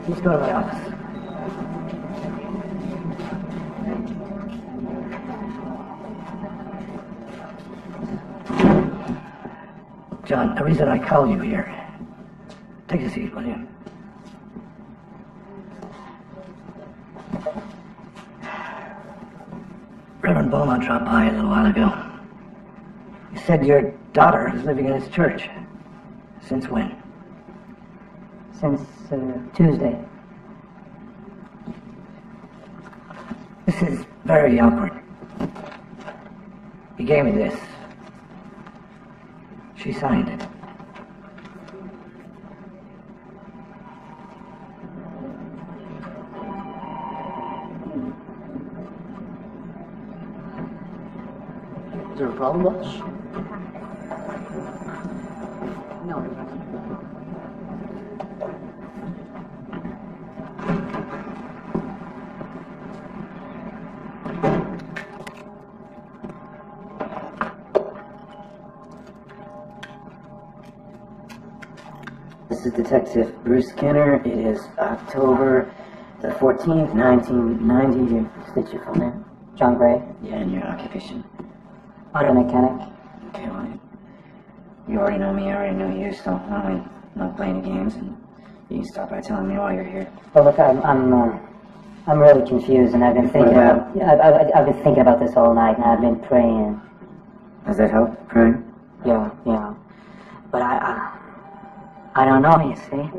Let's go to my office. John, the reason I called you here. Take a seat, will you? Reverend Beaumont dropped by a little while ago. He said your daughter is living in his church. Since when? Since Tuesday. This is very awkward. He gave me this. She signed it. Is there a problem, boss? No. This is Detective Bruce Kenner. It is October the 14th, 1990. You state your full name? John Gray, Yeah, and your occupation. auto mechanic. Okay, well, you already know me, I already know you, so I'm not playing games, and you can start by telling me why you're here. Well, look, I'm really confused, and I've been thinking about? I've been thinking about this all night, and I've been praying. Does that help, praying? Yeah. But I don't know, you see.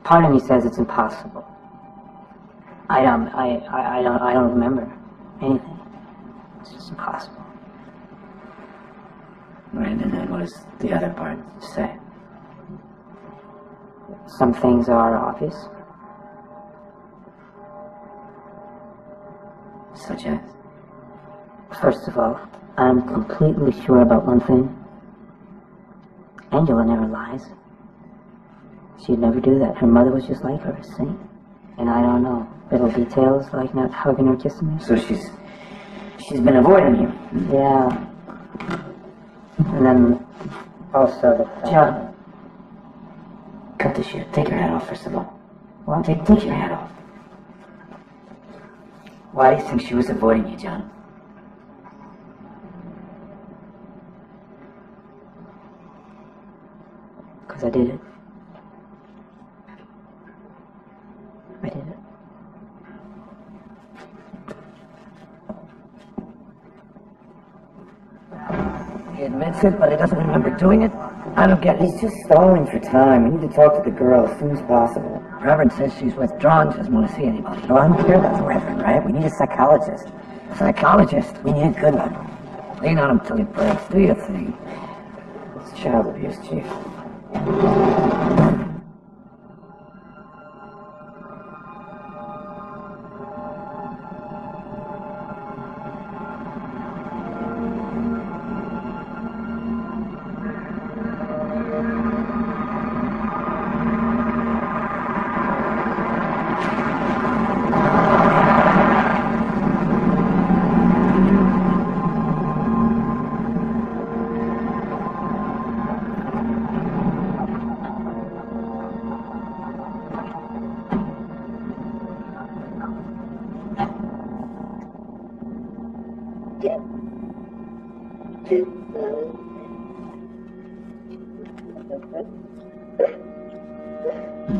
Part of me says it's impossible. I don't remember anything. It's just impossible. Right, and then what does the other part say? Some things are obvious. Such as? First of all, I'm completely sure about one thing. Angela never lies. She'd never do that. Her mother was just like her, a saint. And I don't know, little details like not hugging or kissing me. So she's been avoiding you. Yeah. And then also the fact... John, cut the shit. Take your hat off, first of all. What? Take your hat off. Why do you think she was avoiding you, John? Because I did it. I did it. He admits it, but he doesn't remember doing it? I don't get it. He's just stalling for time. We need to talk to the girl as soon as possible. Reverend says she's withdrawn, she doesn't want to see anybody. Well, I don't care about the Reverend, right? We need a psychologist. A psychologist? We need a good one. Lean on him till he breaks. Do your thing. It's child abuse, Chief.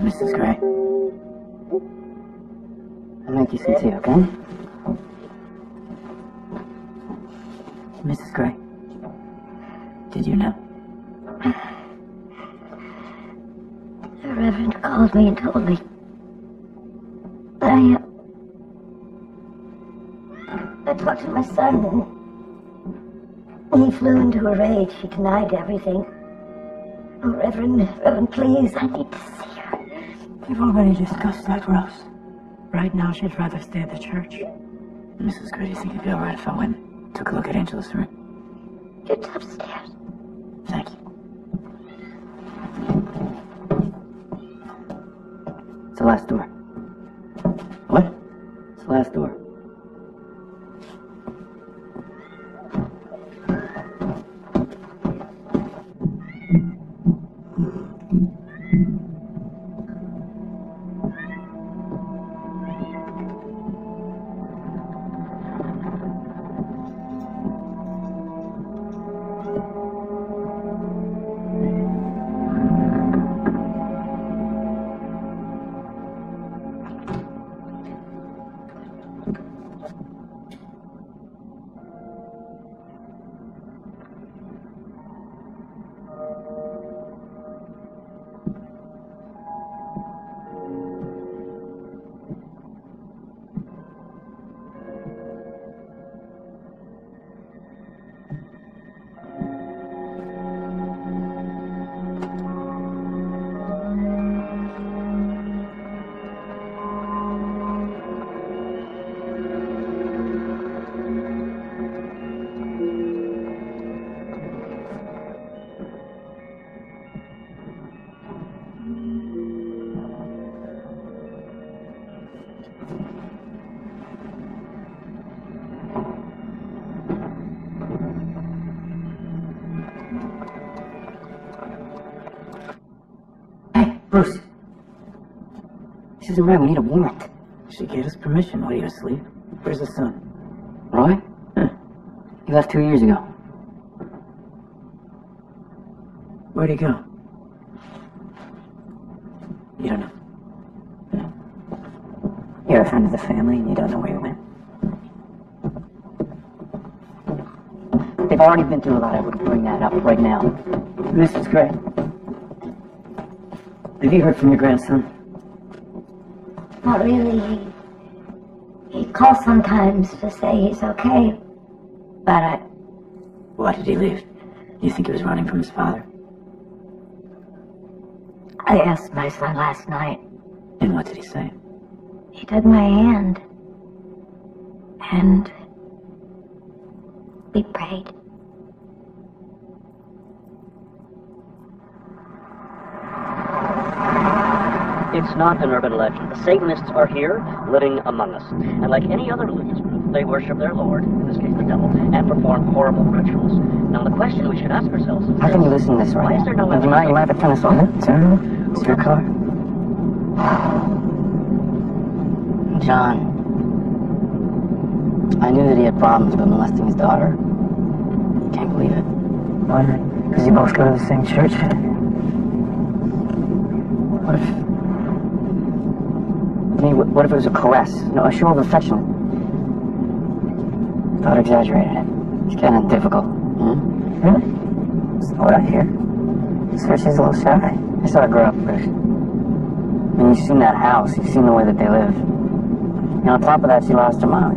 Mrs. Gray. I'll make you some tea, okay? Mrs. Gray, did you know? The Reverend called me and told me that I talked to my son, and he flew into a rage. He denied everything. Oh, Reverend, please, I need to see her. We've already discussed that, Rose. Right now, she'd rather stay at the church. Mrs. Gray, do you think it'd be alright if I went and took a look at Angela's room? It's upstairs. Thank you. the last door. What? It's the last door. Bruce, This isn't right. We need a warrant. she gave us permission. What, are you asleep? Where's the son? Roy? Huh. He left 2 years ago. Where'd he go? You don't know. You're a friend of the family and you don't know where he went. They've already been through a lot. I wouldn't bring that up right now. Mrs. Gray, have you heard from your grandson? Not really. He calls sometimes to say he's okay. But Why did he leave? You think he was running from his father? I asked my son last night. And what did he say? He took my hand. And we prayed. It's not an urban legend. The Satanists are here, living among us. And like any other religious group, they worship their Lord, in this case the devil, and perform horrible rituals. Now the question we should ask ourselves is How can you listen to this right why now? is there no You might have to turn this on. Turn. It's your car. John. I knew that he had problems with molesting his daughter. Can't believe it. Why? Because you both go to the same church? What if... I mean, what if it was a caress? You know, a show of affection? Thought exaggerated it. It's kind of difficult. Really? That's not what I hear. So she's a little shy. I saw her grow up, Bruce. I mean, you've seen that house. You've seen the way that they live. And on top of that, she lost her mom.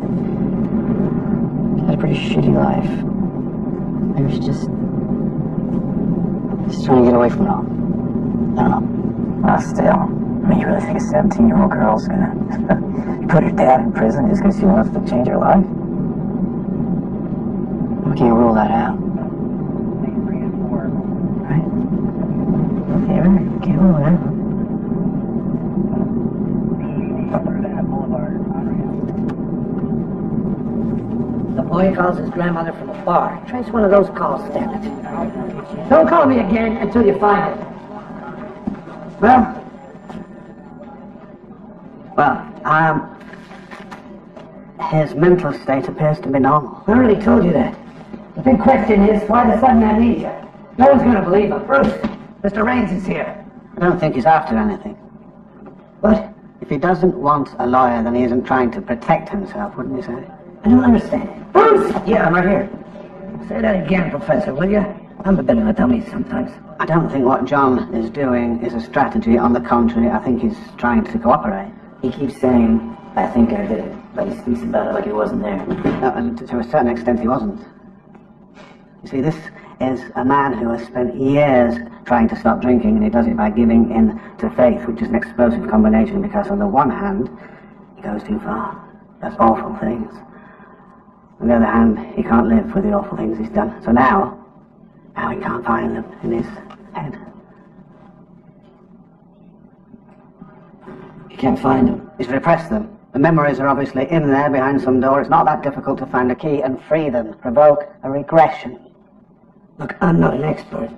She had a pretty shitty life. Maybe she's just trying to get away from it all. I don't know. Well, still. I mean, you really think a 17-year-old girl's gonna put her dad in prison just because she wants to change her life? We can't rule that out. Right? Okay, right. Can't rule it out. The boy calls his grandmother from a bar. Trace one of those calls, damn it. Don't call me again until you find it. Well, his mental state appears to be normal. I already told you that. The big question is, why the sudden amnesia? No one's going to believe him. Bruce, Mr. Raines is here. I don't think he's after anything. What? If he doesn't want a lawyer, then he isn't trying to protect himself, wouldn't you say? I don't understand. Bruce! Yeah, I'm right here. Say that again, Professor, will you? I'm a bit of a dummy sometimes. I don't think what John is doing is a strategy. On the contrary, I think he's trying to cooperate. He keeps saying, I think I did it, but he speaks about it like he wasn't there. No, and to a certain extent, he wasn't. You see, this is a man who has spent years trying to stop drinking, and he does it by giving in to faith, which is an explosive combination, because on the one hand, he goes too far. Does awful things. On the other hand, he can't live with the awful things he's done. So now he can't find them in his head. You can't find them. He's repressed them. The memories are obviously in there behind some door. It's not that difficult to find a key and free them. Provoke a regression. Look, I'm not an expert,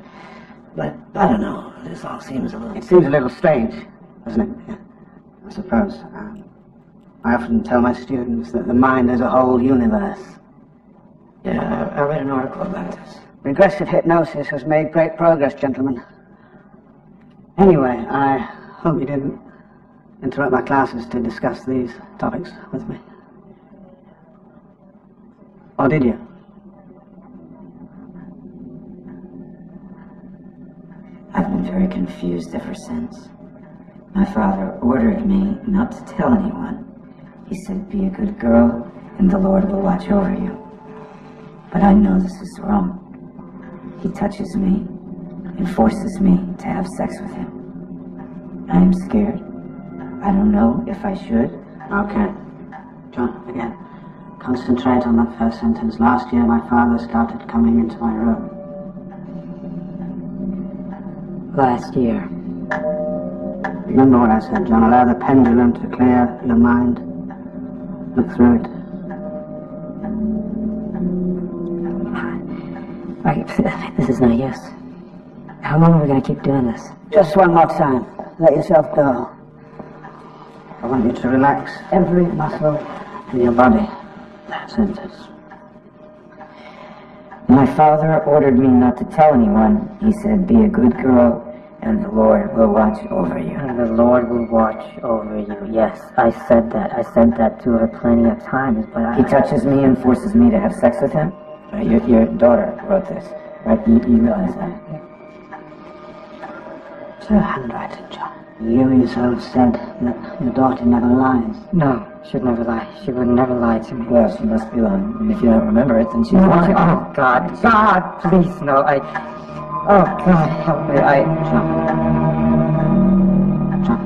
but I don't know. This all seems a little... It seems a little strange, doesn't it? Yeah, I suppose. I often tell my students that the mind is a whole universe. Yeah, I read an article about this. Regressive hypnosis has made great progress, gentlemen. Anyway, I hope you didn't interrupt my classes to discuss these topics with me. Or did you? I've been very confused ever since. My father ordered me not to tell anyone. He said, be a good girl, and the Lord will watch over you. But I know this is wrong. He touches me and forces me to have sex with him. I am scared. I don't know if I should. Okay. John, again. Concentrate on that first sentence. Last year, my father started coming into my room. Last year. Remember what I said, John. Allow the pendulum to clear your mind. Look through it. This is no use. How long are we going to keep doing this? Just one more time. Let yourself go. I want you to relax every muscle in your body. That's it. My father ordered me not to tell anyone. He said, be a good girl, and the Lord will watch over you. And the Lord will watch over you. Yes, I said that. I said that to her plenty of times, but He touches me and forces me to have sex with him? Your daughter wrote this, right? You realize that? It's her handwriting, John. You yourself said that your daughter never lies. No, she'd never lie. She would never lie to me. Well, she must be lying. And if you don't remember it, then she's lying. Oh, God. God, please, no. Oh, God, help me. John.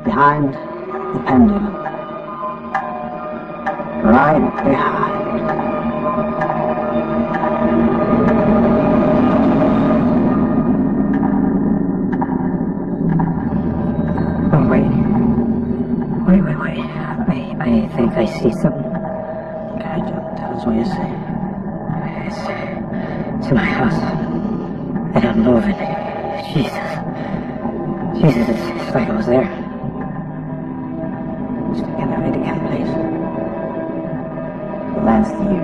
Behind the pendulum. Right behind. Oh, wait. I think I see something. Okay, John, tell us what you see. It's in my house. And I'm moving. Jesus, it's like I was there. Just read again, please. Last year,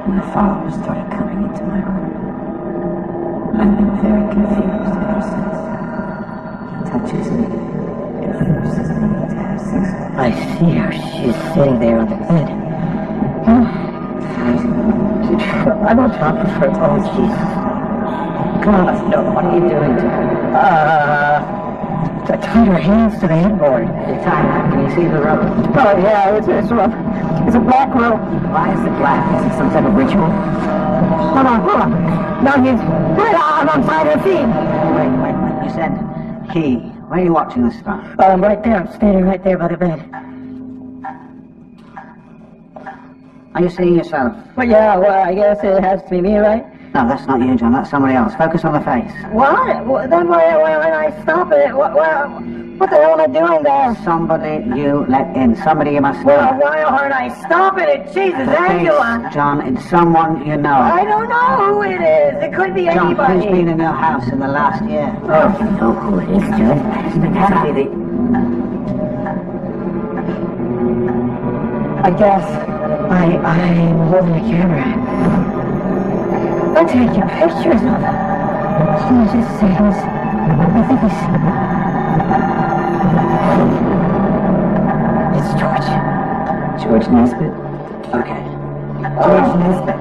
my father started coming into my room. I've been very confused ever since. He touches me and forces me to have sex with him. I see her. She's sitting there on the bed. I'm on top of her. Oh, Jesus. God, no, what are you doing to her? I tied her hands to the headboard. You tied her. Can you see the rope? Oh, yeah, it's rough. It's a black rope. Why is it black? Is it some type of ritual? Hold on. No, I'm untied her feet. Wait. You said he. Where are you watching this from? I'm right there. I'm standing right there by the bed. Are you seeing yourself? Well, yeah, I guess it has to be me, right? No, that's not you, John. That's somebody else. Focus on the face. What? Then when I stop it, what the hell am I doing there? Somebody you let in. Somebody you must know. Well, why aren't I stopping it? Jesus, The Angela! face, John, it's someone you know. I don't know who it is. It could be John, anybody. who's been in your house in the last year? Oh, you know who it is, John. It has to be I guess I'm holding a camera. I'm taking pictures of him. Jesus says, I think it's George Nesbitt. Okay. George Nesbitt.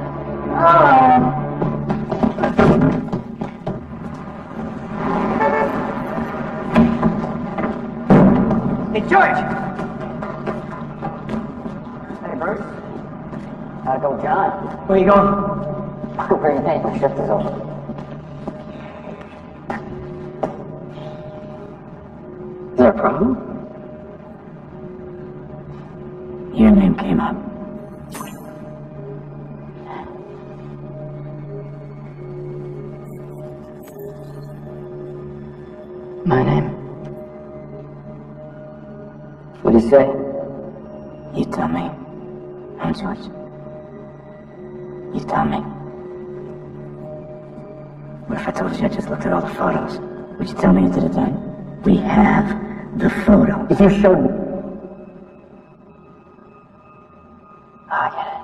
Hey, George! Hey, Bruce. Gotta go, John. Where you going? Bring it in. My shift is over. Is there a problem? Your name came up. My name? What do you say? You tell me. Huh, George? You tell me. What if I told you I just looked at all the photos? Would you tell me you did it then? We have the photos. If you showed me. I get it.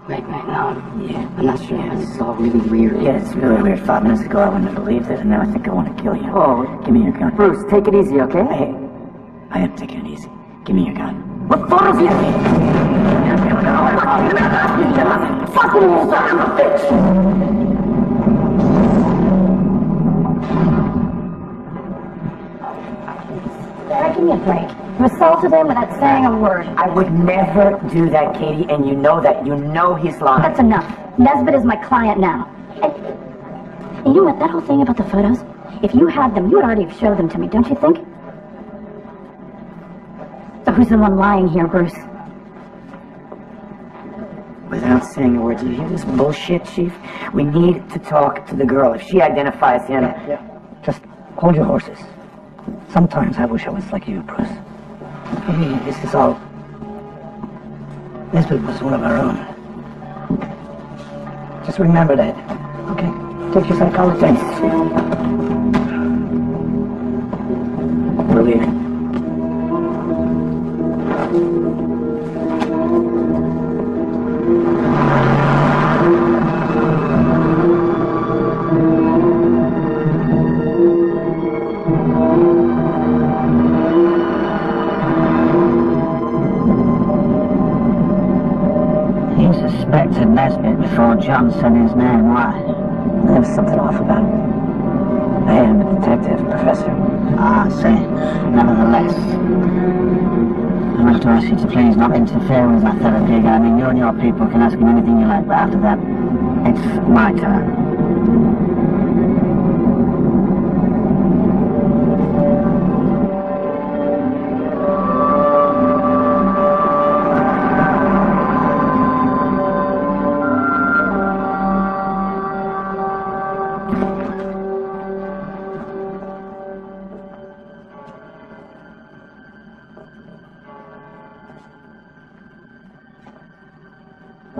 Wait, no. Yeah, I'm not sure. Yeah, this is all really weird. Yeah, it's really weird. 5 minutes ago I wouldn't have believed it, and now I think I want to kill you. Oh. Give me your gun. Bruce, take it easy, okay? Hey, I am taking it easy. Give me your gun. What photos you need? Fucking son of a bitch! Dad, give me a break. You assaulted him without saying a word. I would never do that, Katie, and you know that. You know he's lying. That's enough. Nesbitt is my client now. And you know what? That whole thing about the photos, if you had them, you would already have showed them to me, don't you think? So who's the one lying here, Bruce? Without saying a word, do you hear this bullshit, Chief? We need to talk to the girl. If she identifies him... Yeah. Just hold your horses. Sometimes I wish I was like you, Bruce. Hey, this is all... Nesbitt was one of our own. Just remember that. Okay? Take your psychology. Thanks. We're leaving. He suspected Nesbitt before John said his name. Why? There was something off about him. I am a detective, Professor. Ah, see. Nevertheless, I have to ask you to please not interfere with my therapy again. I mean, you and your people can ask him anything you like, but after that, it's my turn.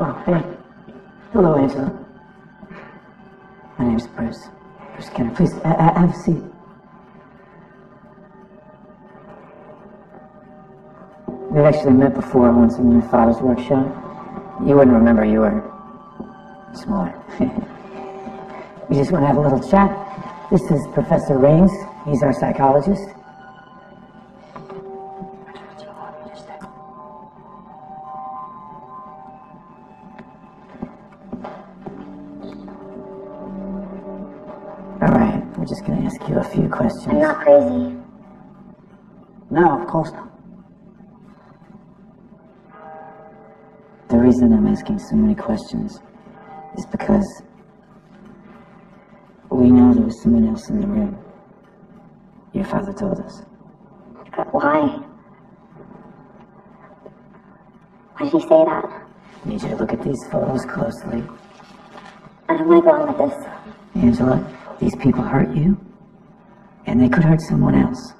Oh, hey. Hello, Angela. My name's Bruce. Bruce Kenner. Please, have a seat. We've actually met before once in your father's workshop. You wouldn't remember, you were smaller. We just want to have a little chat. This is Professor Raines. He's our psychologist. All right, we're just going to ask you a few questions. I'm not crazy. No, of course not. The reason I'm asking so many questions is because we know there was someone else in the room. Your father told us. But why? Why did he say that? I need you to look at these photos closely. I don't want to go on with this. Angela, these people hurt you, and they could hurt someone else.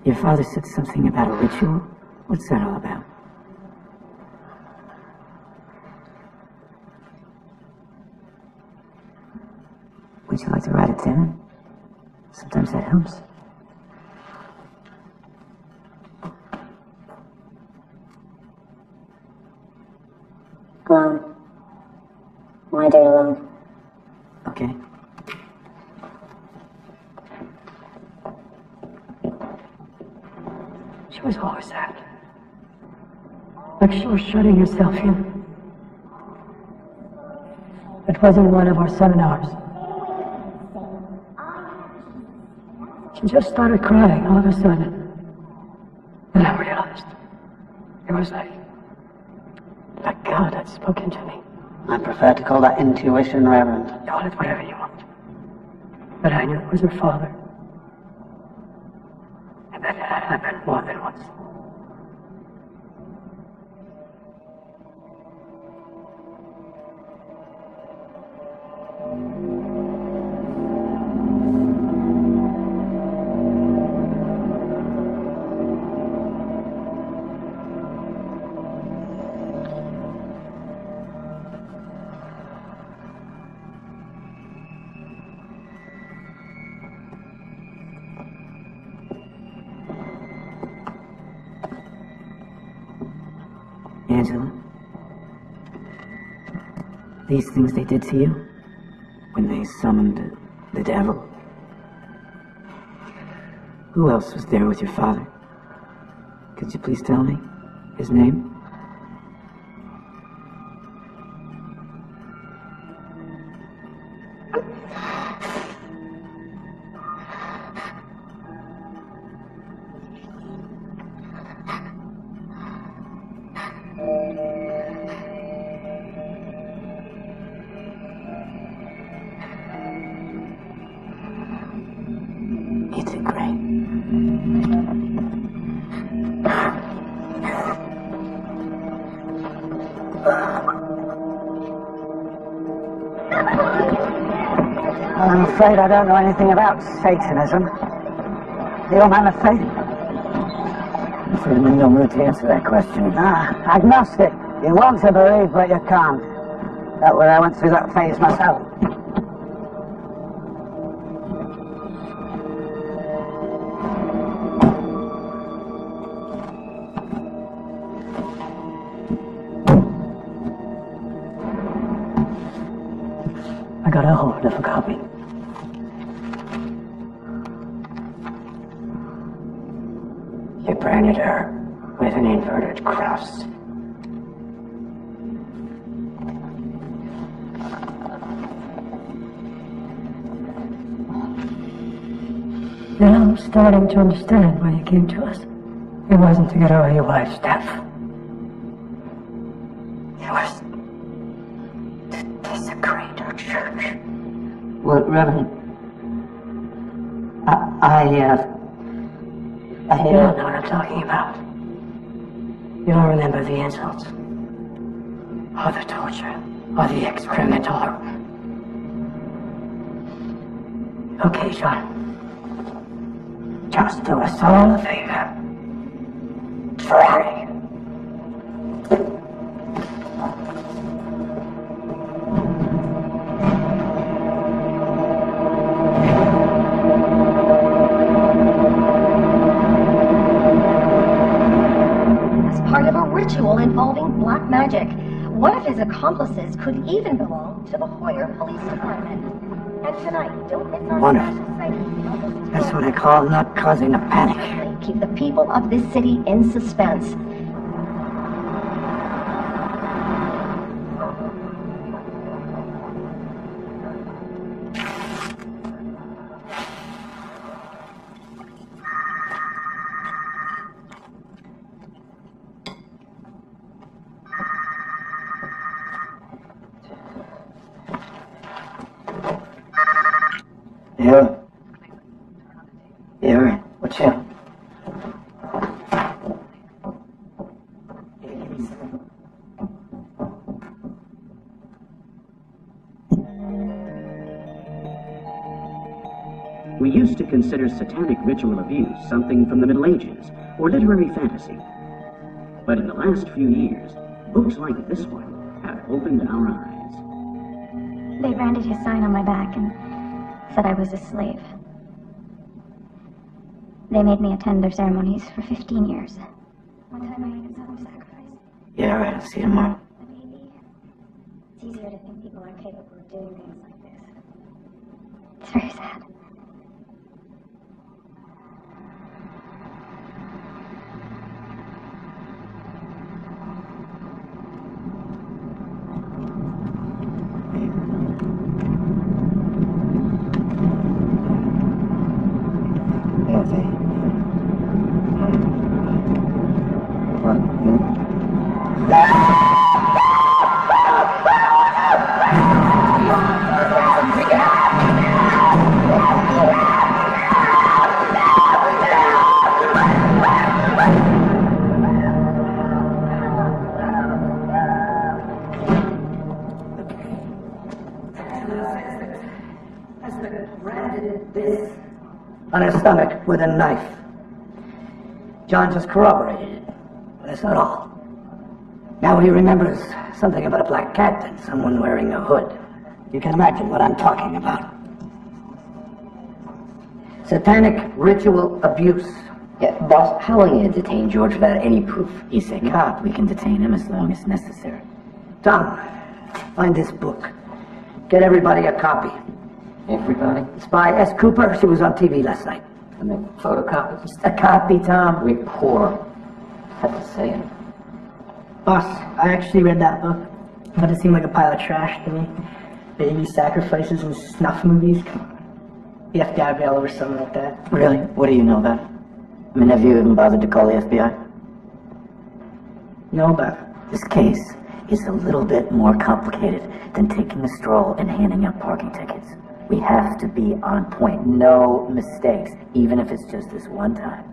Your father said something about a ritual. What's that all about? Would you like to write it down? Sometimes that helps. Alone. I want to do it alone. Okay. She was always that. Like she was shutting herself in. It wasn't one of our seminars. She just started crying all of a sudden. And I realized it was like God had spoken to me. I prefer to call that intuition, Reverend. Call it whatever you want. But I knew it was her father. And that it had happened more than once. Angela? These things they did to you? When they summoned the devil? Who else was there with your father? Could you please tell me his name? You did great. I'm afraid I don't know anything about Satanism. You're a man of faith? I'm afraid I'm in no mood to answer that question. Agnostic. You want to believe, but you can't. That's where I went through that phase myself. I got a hold of a copy. You branded her with an inverted cross. Now I'm starting to understand why you came to us. It wasn't to get away your wife's death. It was to desecrate our church. Well, Reverend, You don't know what I'm talking about. You don't remember the insults, or the torture, or the excrement, or... Okay, John. Just do us all a favor. Try. Part of a ritual involving black magic. One of his accomplices could even belong to the Hoyer Police Department. And tonight, don't miss our Wonderful. special sighting. That's what I call not causing a panic. Keep the people of this city in suspense. Yeah, what's up? We used to consider satanic ritual abuse something from the Middle Ages or literary fantasy. But in the last few years, books like this one have opened our eyes. They branded his sign on my back and said I was a slave. They made me attend their ceremonies for 15 years. One time I even saw them sacrifice. Yeah, all right, I'll see you tomorrow. A baby. It's easier to think people are capable of doing things like this. It's very sad. On his stomach with a knife. John just corroborated it. But that's not all. Now he remembers something about a black cat and someone wearing a hood. You can imagine what I'm talking about. Satanic ritual abuse. Yeah, boss, how long you detain George without any proof? He's a cop. We can detain him as long as necessary. Tom, find this book. Get everybody a copy. Everybody? It's by S. Cooper. She was on TV last night. And they photocopies? Just a copy, Tom. We're poor. Have to say it. Boss, I actually read that book, but it seemed like a pile of trash to me. Baby sacrifices and snuff movies. Come on. The FBI would be all over something like that. Really? What do you know about it? I mean, have you even bothered to call the FBI? Know about it. This case is a little bit more complicated than taking a stroll and handing out parking tickets. We have to be on point. No mistakes, even if it's just this one time.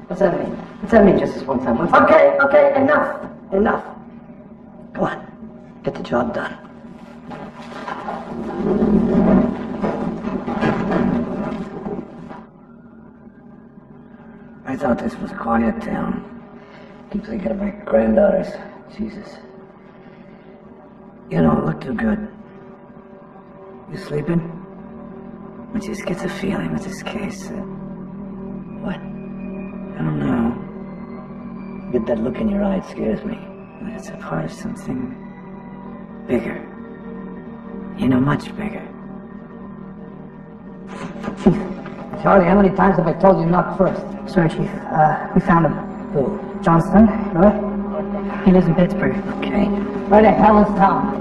What's that mean? What's that mean, just this one time? Okay, enough. Enough. Go on. Get the job done. I thought this was a quiet town. Keep thinking of my granddaughters. Jesus. You don't look too good. You sleeping? I just get the feeling with this case that... What? I don't know. Get that look in your eye, it scares me. It's a part of something bigger. You know, much bigger. Chief, Charlie, how many times have I told you not first? Sorry, Chief. We found him. Who? Johnston, right? He lives in Pittsburgh. Okay. Where the hell is Tom?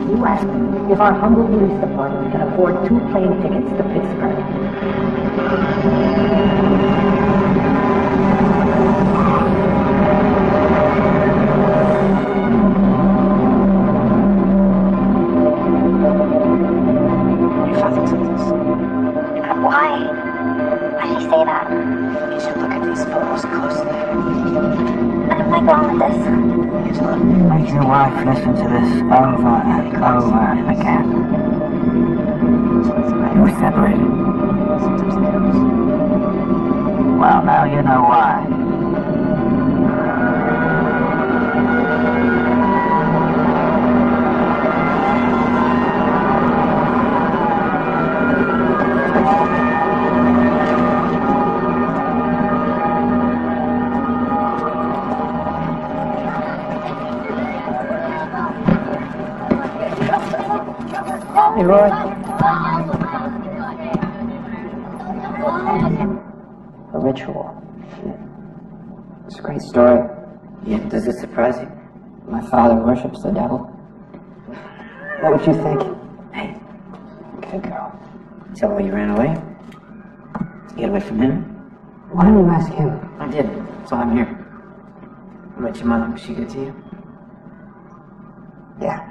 You ask him if our humble police department can afford 2 plane tickets to Pittsburgh. Your father took this. Why? Why did he say that? You should look at these photos closely. Where am I going with this? Just look. Make your wife listen to this over and over again. We're separated. Well, now you know why. Hey, Roy. A ritual. It's a great story. Yeah, does it surprise you? My father worships the devil. What would you think? Hey, Good girl. is that why you ran away? To get away from him? Why don't you ask him? I did, so I'm here. What about your mother? Was she good to you? Yeah.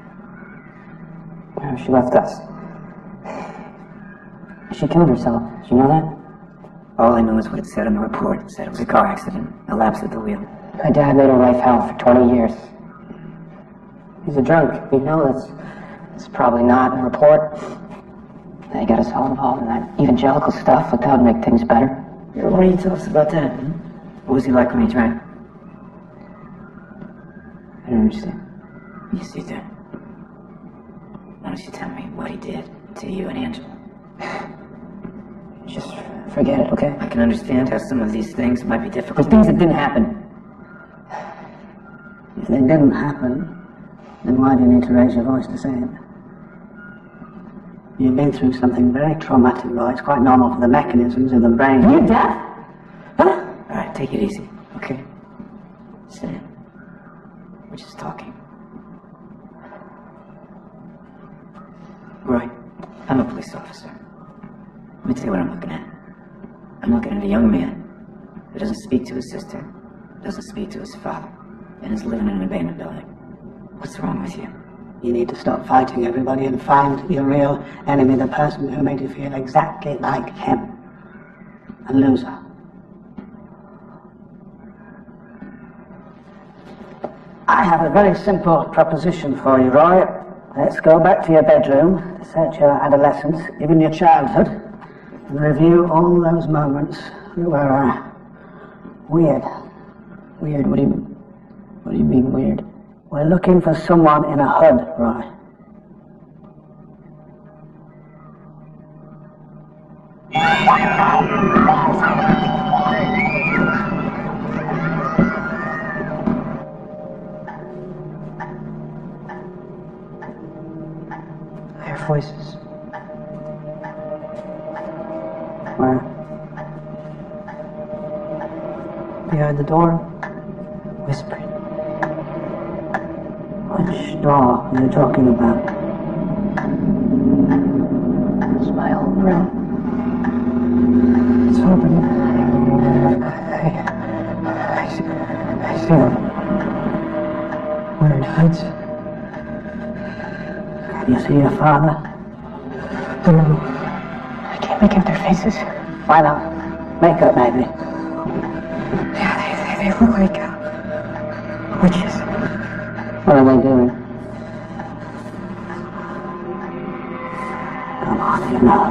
She left us. She killed herself. Did you know that? All I know is what it said in the report. It said it was a car accident, a lapse at the wheel. My dad made her life hell for 20 years. He's a drunk. We know that's probably not in the report. They got us all involved in that evangelical stuff. But that would make things better. Why don't you tell us about that? What was he like when he drank? I don't understand. Yes, you do. Why don't you tell me what he did to you and Angela? Just forget it, okay? I can understand how some of these things might be difficult. There's things that didn't happen. If they didn't happen, then why do you need to raise your voice to say it? You've been through something very traumatic, Roy. It's quite normal for the mechanisms of the brain. You deaf? Huh? All right, take it easy, okay? Sit in. We're just talking. Roy, I'm a police officer. Let me tell you what I'm looking at. I'm looking at a young man who doesn't speak to his sister, doesn't speak to his father, and is living in an abandoned building. What's wrong with you? You need to stop fighting everybody and find your real enemy, the person who made you feel exactly like him. A loser. I have a very simple proposition for you, Roy. Let's go back to your bedroom, to search your adolescence, even your childhood, and review all those moments that were weird. Weird? What do you mean weird? We're looking for someone in a hood, Roy. Their voices. Where? Behind the door, whispering. Which door are you talking about? It's my old room. It's open. I see them. Wearing hoods. Can you see your father? No. I can't make out their faces. Why not? Makeup, maybe. Yeah, they look like witches. What are they doing? Come on, you know.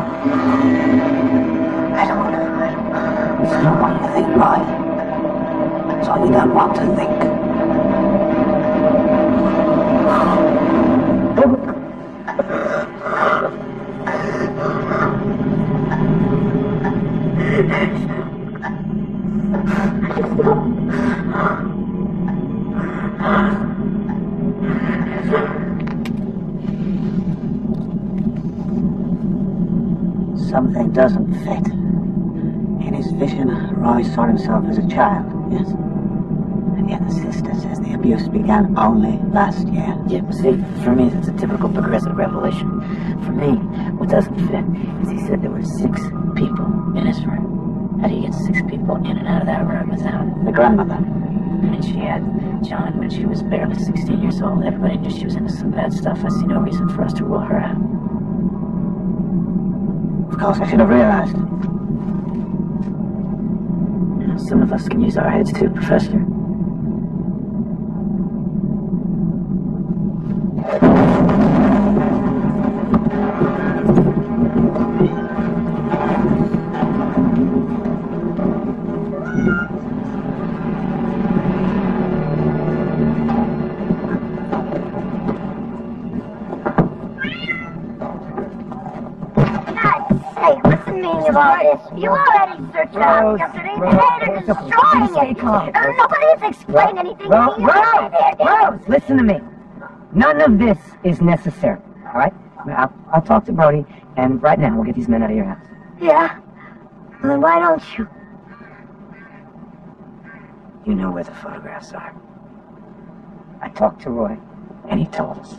I don't. It's not what you think, right? It's what you don't want to think. Something doesn't fit. In his vision, Roy saw himself as a child, yes? And yet the sister says the abuse began only last year. Yeah, but see, for me, that's a typical progressive revelation. For me, what doesn't fit is he said there were 6 people in his room. How do you get 6 people in and out of that room without The grandmother. And she had John when she was barely 16 years old. Everybody knew she was into some bad stuff. I see no reason for us to rule her out. Of course, I should have realized. Some of us can use our heads too, Professor. Of all this. You already searched it out yesterday. Today they're destroying it. Nobody's explained anything to me. Rose, listen to me. None of this is necessary, all right? I'll talk to Brody, and right now we'll get these men out of your house. Yeah? Well, then why don't you? You know where the photographs are. I talked to Roy, and he told us.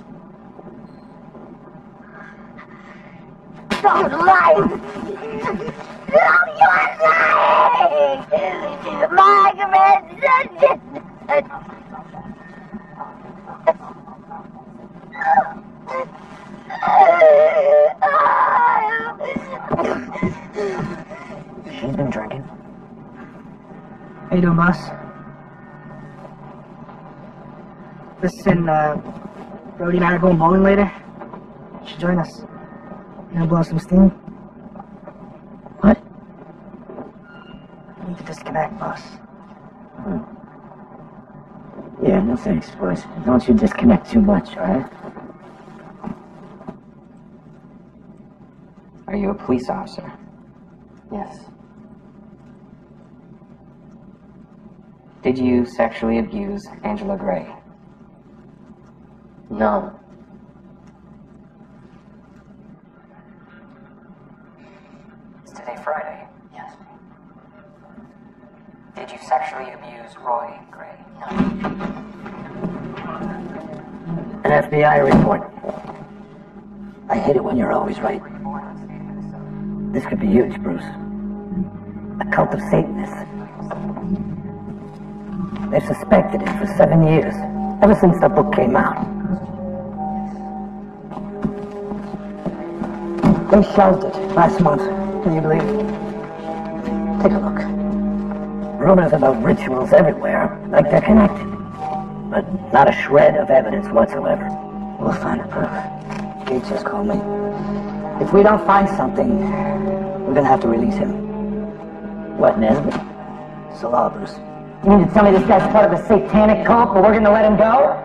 Don't lie! No, you're lying! My grandson She's been drinking. How you doing, boss? Listen, Brody and I are going bowling later. You should join us. You gonna blow some steam? What? I need to disconnect, boss. Yeah, no thanks, boys. Don't you disconnect too much, all right? Are you a police officer? Yes. Did you sexually abuse Angela Gray? No. Is today Friday? Yes. Did you sexually abuse Roy Gray? No. An FBI report. I hate it when you're always right. This could be huge, Bruce. A cult of Satanists. They've suspected it for 7 years, ever since the book came out. They shelved it last month. Can you believe it? Take a look. Rumors about rituals everywhere, like they're connected. But not a shred of evidence whatsoever. We'll find the proof. Gates just called me. If we don't find something, we're gonna have to release him. What, Nesbitt? It's the law, Bruce. You mean to tell me this guy's part of a satanic cult, but we're gonna let him go?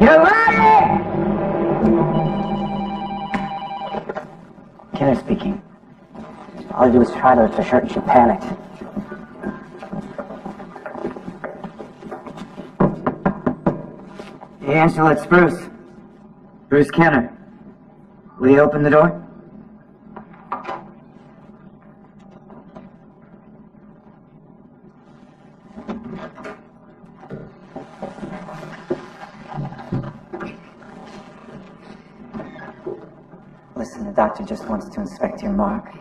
You're lying! Kenner speaking. All I do is try to lift her shirt and she panicked. Hey, Angela, it's Bruce. Bruce Kenner, will you open the door? Listen, the doctor just wants to inspect your mark.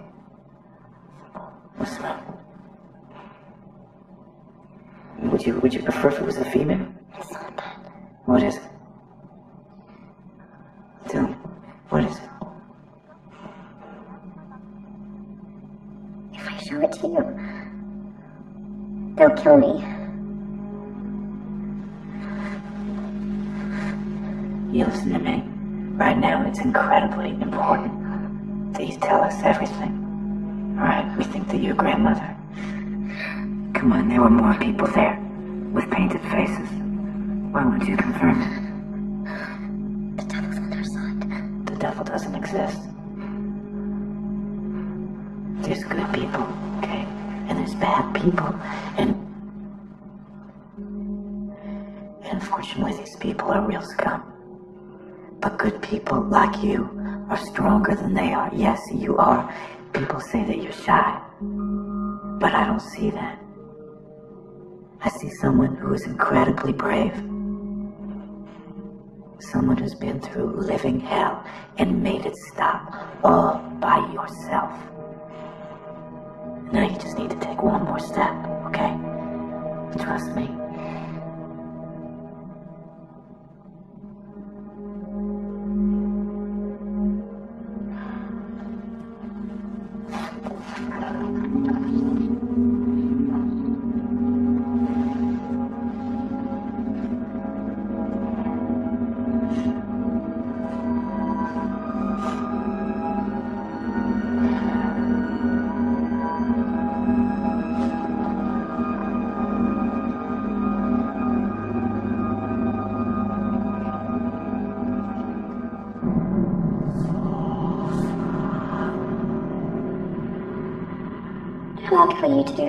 What's wrong? Would you prefer if it was a female? It's not that. What is it? Tell me, what is it? If I show it to you, they'll kill me. You listen to me. Right now, it's incredibly important that you tell us everything. All right, we think that your grandmother... Come on, there were more people there, with painted faces. Why won't you confirm it? The devil's on our side. The devil doesn't exist. There's good people, okay? And there's bad people, and unfortunately, these people are real scum. But good people like you are stronger than they are. Yes, you are. People say that you're shy, but I don't see that. I see someone who is incredibly brave. Someone who's been through living hell and made it stop all by yourself. Now you just need to take one more step, okay? Trust me. How long for you to do?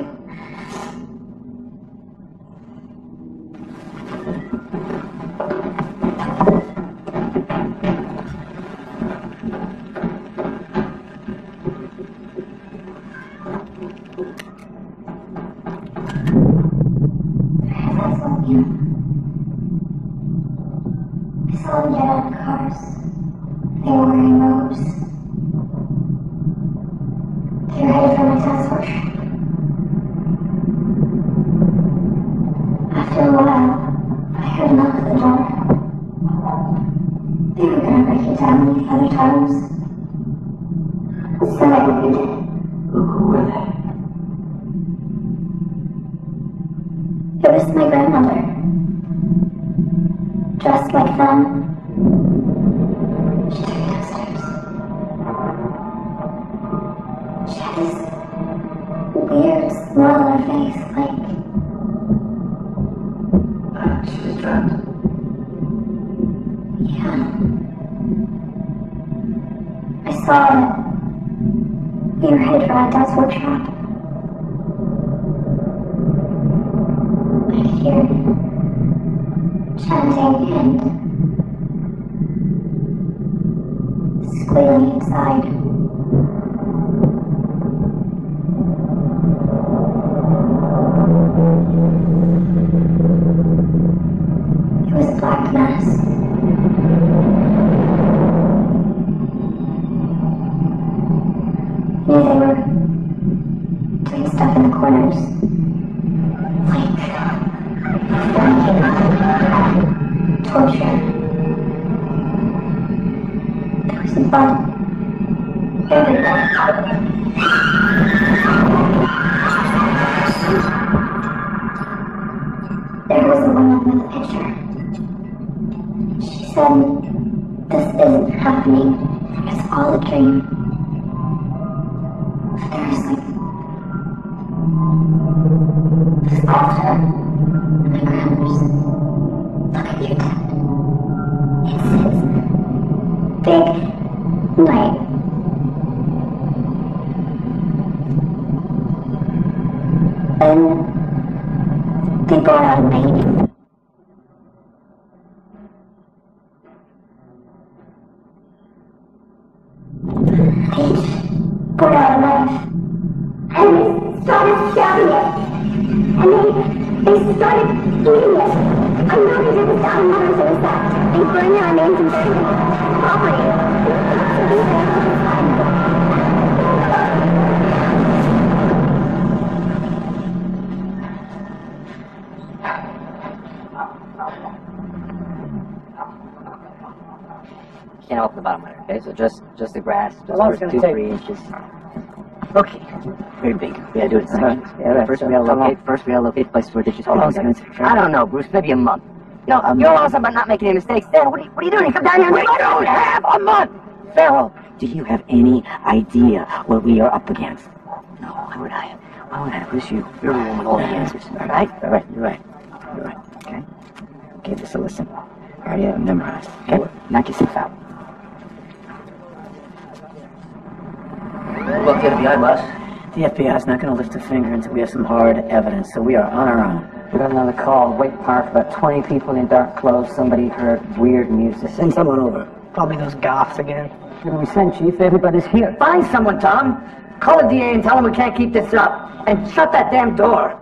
I saw them get out of cars. They were wearing robes. They were headed for my dad's workshop. After a while, I heard a knock at the door. They were gonna break it down like the other times. So I opened it. Who were they? It was my grandmother. Dressed like them. She took me downstairs. She had this weird smile on her face, like... She was drugged. Yeah. I saw it. We were headed for my dad's workshop. I could hear chanting and squealing inside. It was a black mass. I knew they were doing stuff in the corners. Like torture. There was blood everywhere. There was a woman with a picture. She said, "This isn't happening. It's all a dream." But there was like this altar, and my grandmother's, "Look at your dad." It's big light. And they brought out a baby. And they started stabbing it. And they started eating it. I know they did this to our mothers. It was that they burned their remains and buried them properly. Can't open the bottom of it, okay? So just the grass, just How long first is it gonna 2-3 inches. Okay. Very big. We gotta do it in sections. Yeah, First we gotta locate places where ditches. How long is it gonna take? I don't know, Bruce. Maybe a month. No, you're awesome about not making any mistakes. Then what are you doing? You come down here and We don't have a month! Farrell, do you have any idea what we are up against? No, why would I? Why would I wish you? You're the one with all the answers. All right? You're right. Okay? Okay, just listen. I already have it memorized. Okay? Knock yourself out. Well, the FBI, boss. The FBI's not going to lift a finger until we have some hard evidence, so we are on our own. We got another call. Wake Park, about 20 people in dark clothes. Somebody heard weird music. Send someone over. Probably those goths again. What do we send, Chief? Everybody's here. Find someone, Tom. Call the DA and tell him we can't keep this up. And shut that damn door.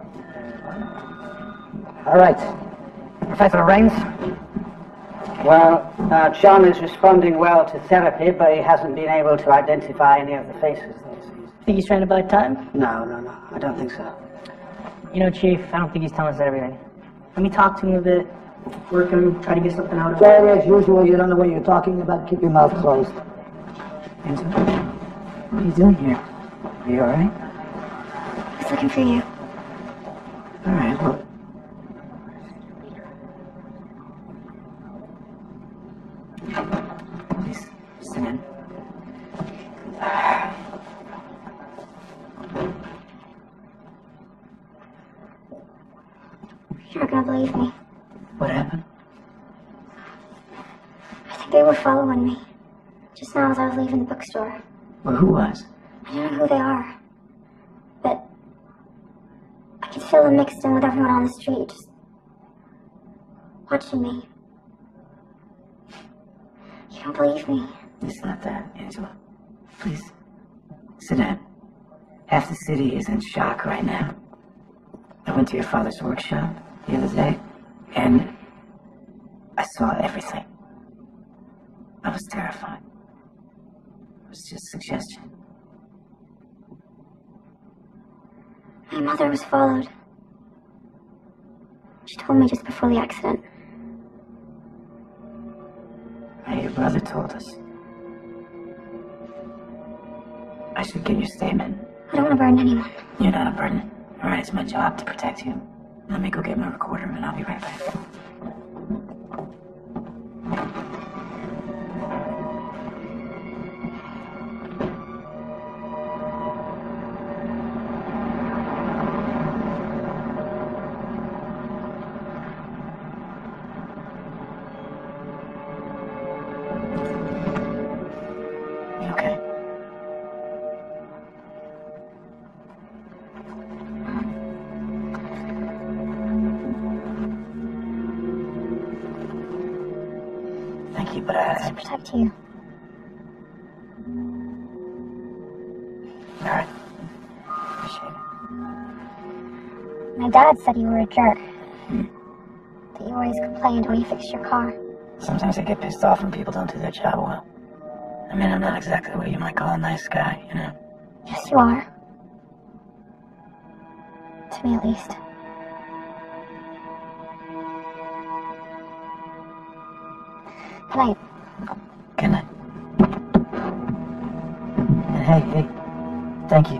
All right. Professor Raines? Well, John is responding well to therapy, but he hasn't been able to identify any of the faces that he sees. Think he's trying to buy time? No, I don't think so. You know, Chief, I don't think he's telling us everything. Let me talk to him a bit, work him, try to get something out of him. Sorry, as usual, you don't know what you're talking about. Keep your mouth closed. Angela, what are you doing here? Are you all right? I was looking for you. All right, well... Please, sit in. You're not gonna believe me. What happened? I think they were following me. Just now as I was leaving the bookstore. Well, who was? I don't know who they are. But I could feel them mixed in with everyone on the street, just watching me. You don't believe me? It's not that, Angela. Please, sit down. Half the city is in shock right now. I went to your father's workshop the other day, and I saw everything. I was terrified. It was just suggestion. My mother was followed. She told me just before the accident. Your brother told us. I should get your statement. I don't want to burden anyone. You're not a burden. All right, it's my job to protect you. Let me go get my recorder, and I'll be right back. You okay? Thank you, but To protect you. all right. Appreciate it. My dad said you were a jerk. That you always complained when you fixed your car. Sometimes I get pissed off when people don't do their job well. I mean, I'm not exactly what you might call a nice guy, you know? Yes, you are. To me, at least. Good night. Good night. And hey, thank you.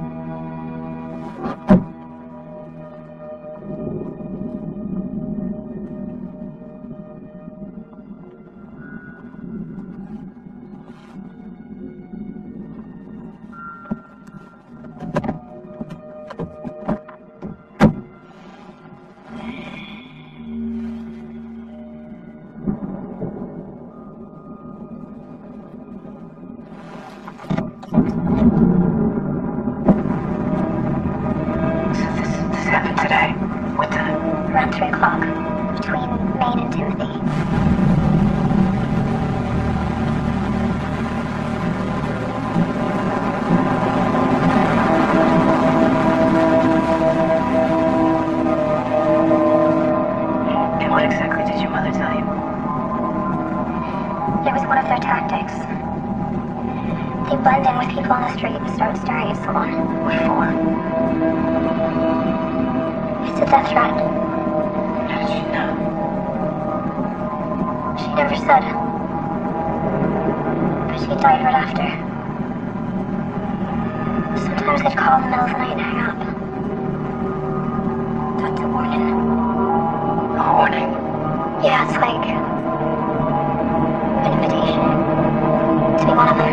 Around 3 o'clock. Between Maine and Timothy. It was one of their tactics. They blend in with people on the street and start staring at someone. What for? It's a death threat. How did she know? She never said. But she died right after. Sometimes they'd call in the middle of the night and hang up. That's a warning. A warning? Yeah, it's like an invitation to be one of them.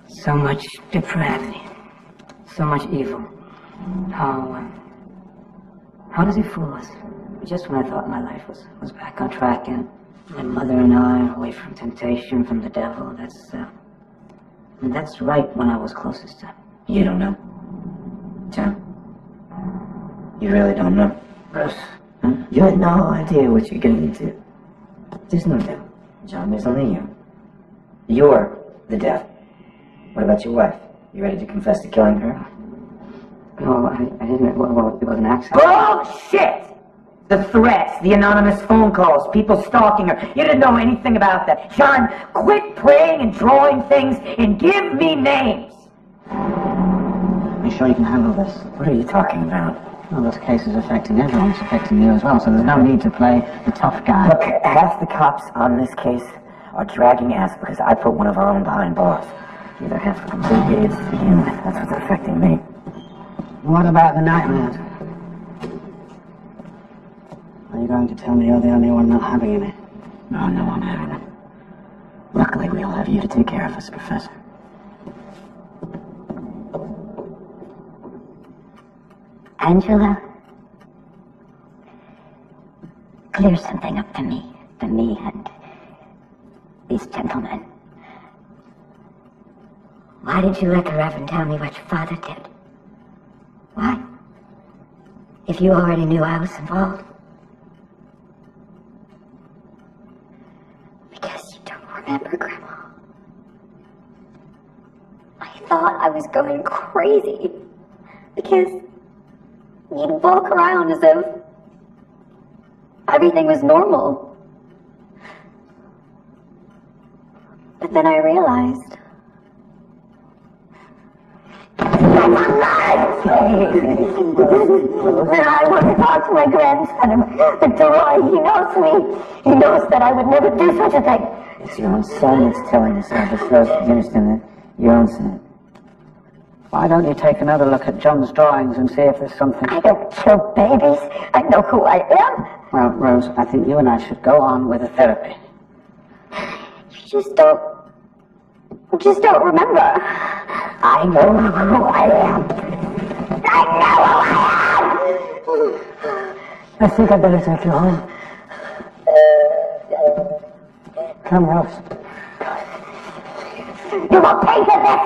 So much depravity, so much evil. How does he fool us? Just when I thought my life was back on track and my mother and I away from temptation, from the devil, that's right when I was closest to him. You don't know? John? You really don't know? Bruce, You had no idea what you're getting into. There's no devil, John. There's only you. You're the devil. What about your wife? You ready to confess to killing her? no, I didn't, well, it was an accident. Bullshit! The threats, the anonymous phone calls, people stalking her. You didn't know anything about that. John, quit praying and drawing things and give me names. Are you sure you can handle this? What are you talking about? Well, this case is affecting everyone. It's affecting you as well, so there's no need to play the tough guy. Look, half the cops on this case are dragging ass because I put one of our own behind bars. The other half are completely idiots to begin with. That's what's affecting me. What about the nightmares? Are you going to tell me you're the only one not having any? No, I'm having it. Luckily, we all have you to take care of us, Professor. Angela, clear something up for me and these gentlemen. Why did you let the Reverend tell me what your father did? Why? If you already knew I was involved. Because you don't remember, Grandma. I thought I was going crazy because you'd walk around as if everything was normal. But then I realized and I want to talk to my grandson, but Roy, he knows me. He knows that I would never do such a thing. It's your own son that's telling us all this, Rose. Do you understand that? Your own son. Why don't you take another look at John's drawings and see if there's something... I don't kill babies. I know who I am. Well, Rose, I think you and I should go on with the therapy. You just don't remember. I know who I am. I know who I am. I think I better take you home. Come, Rose. You will pay for this.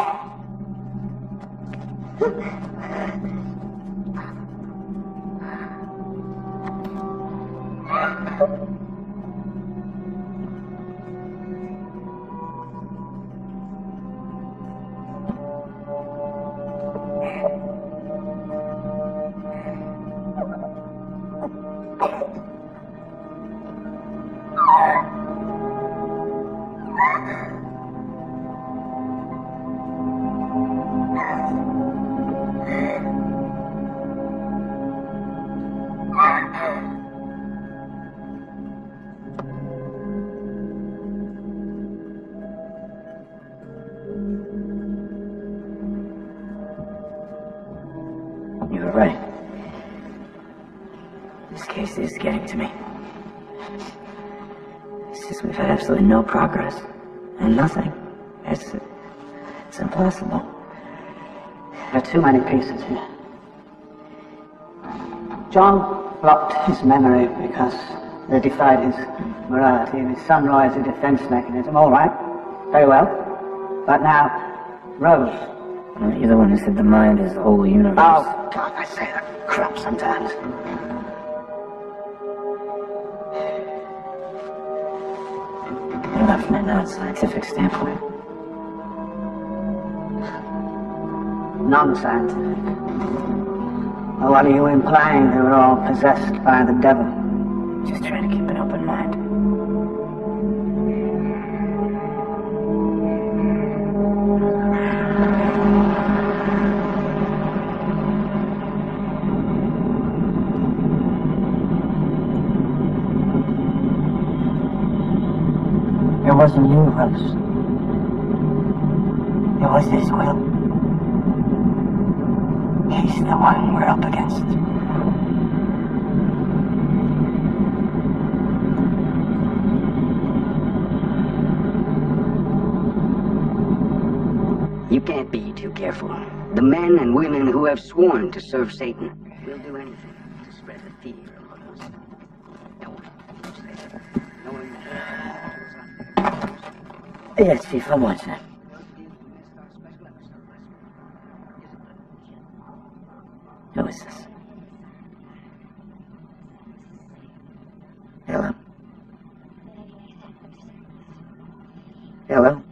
You were right. This case is getting to me. It's just we've had absolutely no progress. And nothing. It's impossible. There are too many pieces here. John blocked his memory because they defied his morality, and his son Roy is a defense mechanism. All right. Very well. But now, Rose. You're the one who said the mind is the whole universe. Oh, God, I say that crap sometimes. What about from a non-scientific standpoint? Non-scientific. Well, what are you implying? They were all possessed by the devil. Just trying to keep an open mind. It wasn't you, Rose. It was his will. He's the one we're up against. You can't be too careful. The men and women who have sworn to serve Satan will do anything to spread the fear among us. No one knows that. No one Yes, Chief, I'm watching it. Who is this? Hello? Hello?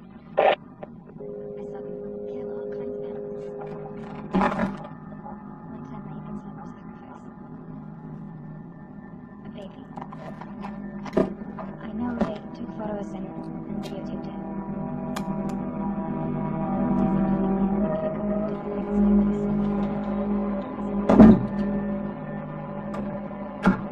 I know they took photos and videotaped it.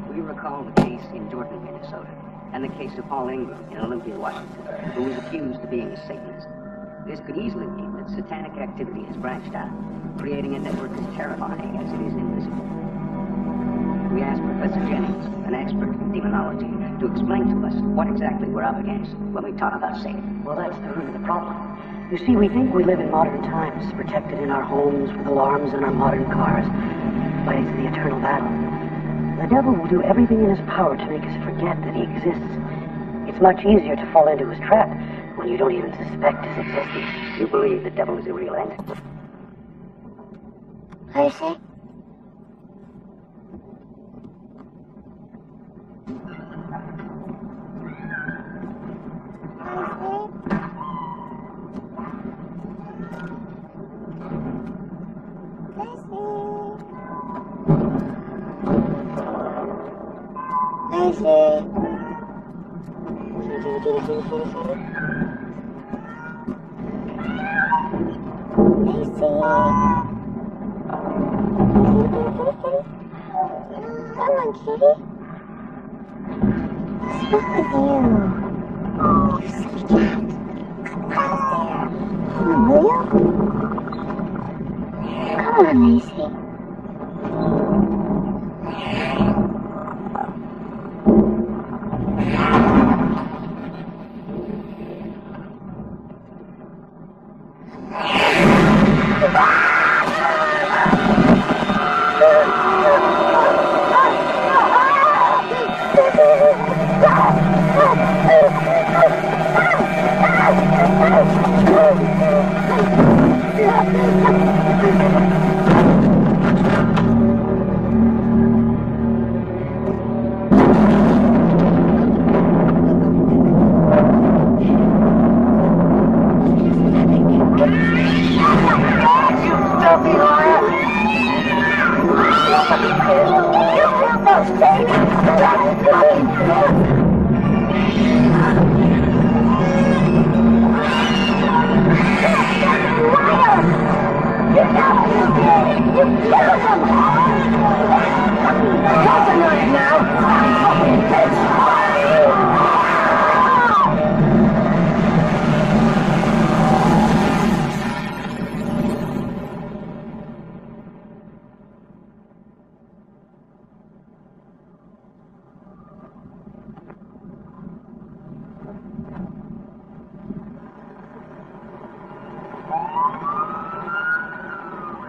We recall the case in Jordan, Minnesota, and the case of Paul Ingram in Olympia, Washington, who was accused of being a Satanist. This could easily mean that satanic activity has branched out, creating a network as terrifying as it is invisible. We asked Professor Jennings, an expert in demonology, to explain to us what exactly we're up against when we talk about Satan. Well, that's the root of the problem. You see, we think we live in modern times, protected in our homes with alarms in our modern cars, fighting the eternal battle. The devil will do everything in his power to make us forget that he exists. It's much easier to fall into his trap when you don't even suspect his existence. You believe the devil is a real entity? Lucy? Lucy? Macy. Come on, kitty. What's wrong with you? Oh, you silly cat. Come down there. Come on, will you? Come on, Macy.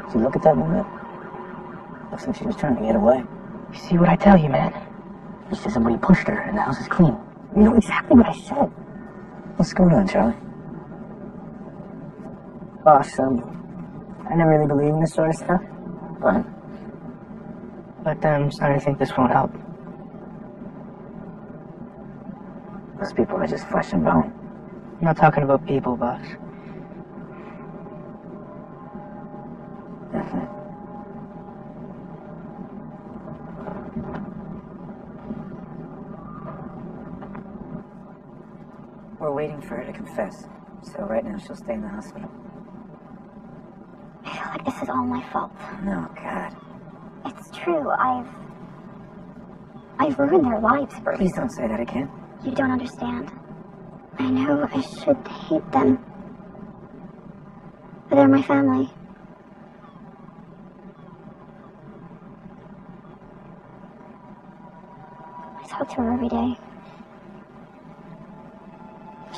Did you look at that woman? Looks like she was trying to get away. You see what I tell you, man? You said somebody pushed her and the house is clean. You know exactly what I said. What's going on, Charlie? Gosh, I never really believe in this sort of stuff. What? But I'm starting to think this won't help. Those people are just flesh and bone. I'm not talking about people, boss. We're waiting for her to confess. So right now she'll stay in the hospital. I feel like this is all my fault. No, God. It's true. I've ruined their lives, Bruce. Please don't say that again. You don't understand. I know I should hate them. But they're my family. I talk to her every day.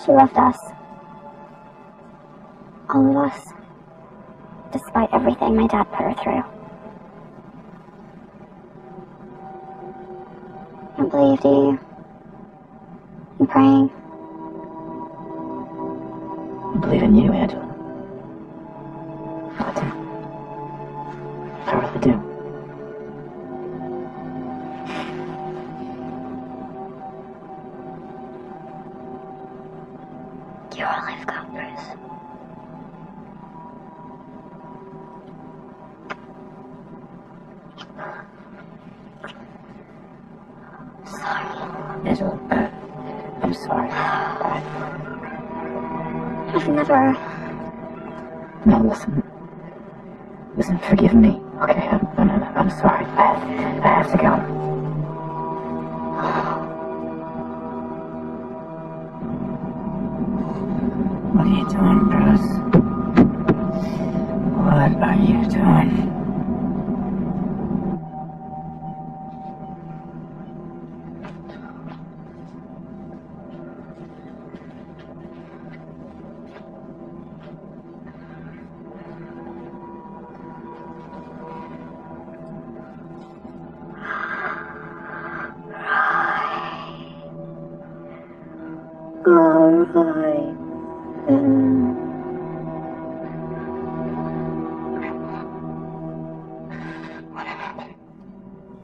She left us. All of us. Despite everything my dad put her through. You don't believe, do you? I'm praying. I believe in you, Angela. I do. I really do. You're all I've got, Bruce. Sorry. Angela, I'm sorry. I've never... No, listen, forgive me. Okay, I'm sorry. I have to go. What are you doing, Bruce? What are you doing? Alright. What happened?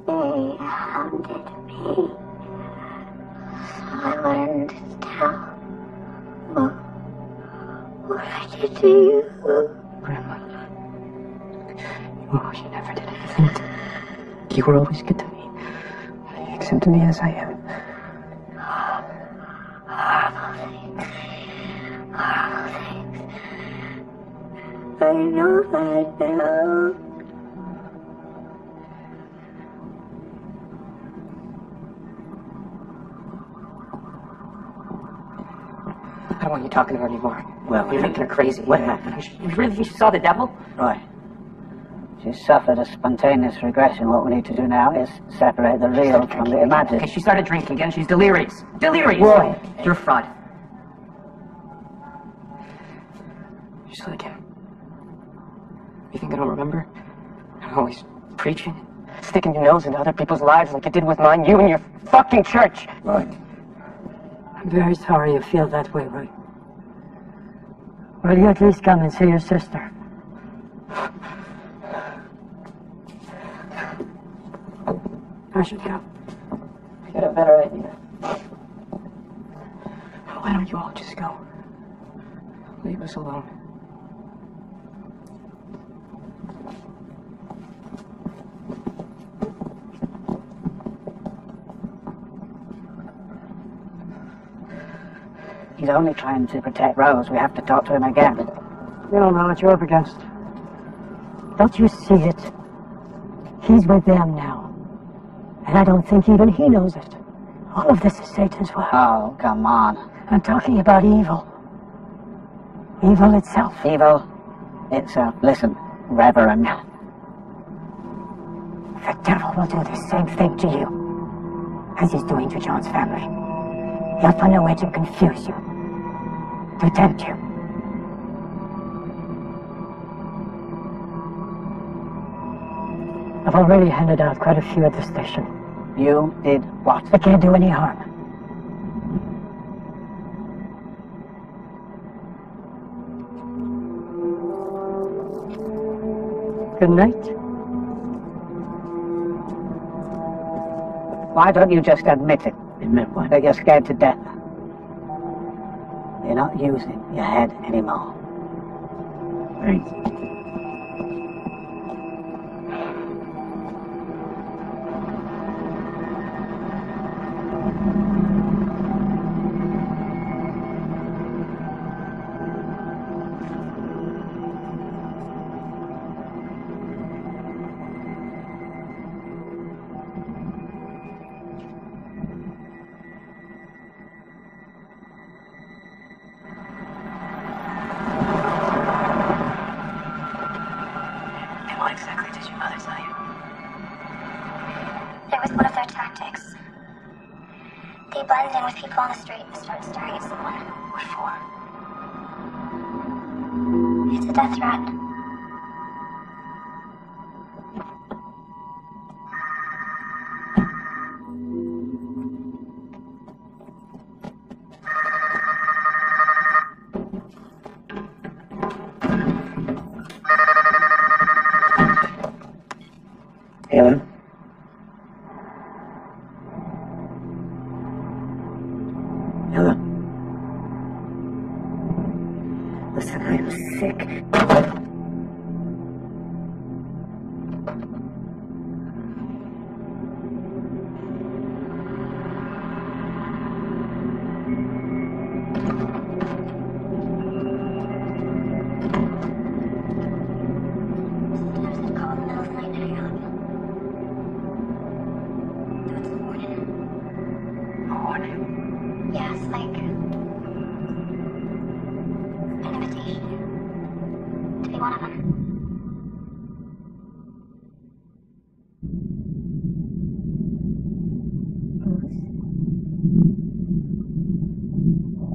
They hounded me. So I learned to tell. What I did to you. Grandma. You never did anything. You were always good to me. You accepted me as I am. I know that now. I don't want you talking to her anymore. Well, you're making her crazy. What happened? You really think she saw the devil? Right. She suffered a spontaneous regression. What we need to do now is separate the real from the imagined. Okay, she started drinking again. She's delirious. Delirious! Roy! You're a fraud. Just like him. You think I don't remember? I'm always preaching, sticking your nose into other people's lives like you did with mine, you and your fucking church. Right. I'm very sorry you feel that way, Roy. Will you at least come and see your sister? I should go. I got a better idea. Why don't you all just go? Leave us alone. He's only trying to protect Rose. We have to talk to him again. You don't know what you're up against. Don't you see it? He's with them now. And I don't think even he knows it. All of this is Satan's work. Oh, come on. I'm talking about evil. Evil itself. Evil itself. Listen, Reverend. The devil will do the same thing to you as he's doing to John's family. He'll find a way to confuse you, to tempt you. I've already handed out quite a few at the station. You did what? It can't do any harm. Good night. Why don't you just admit it? Admit what? That you're scared to death. You're not using your head anymore. Thanks. It was one of their tactics. They blended in with people on the street and started staring at someone. What for? It's a death threat. Helen? Helen? Listen, I'm sick. Sometimes I'd call in the middle of the night and hang up. That's a warning. A warning? Yeah, it's like an invitation to be one of them.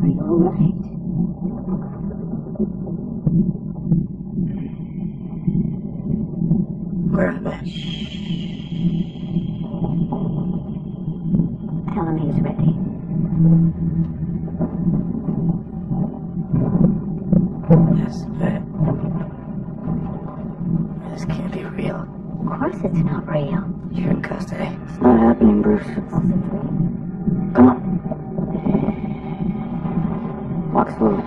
Are you all right? Where am I? Tell him he's ready. Yes, but this can't be real. Of course it's not real. You're in custody. It's not happening, Bruce. Come on. Walk slowly.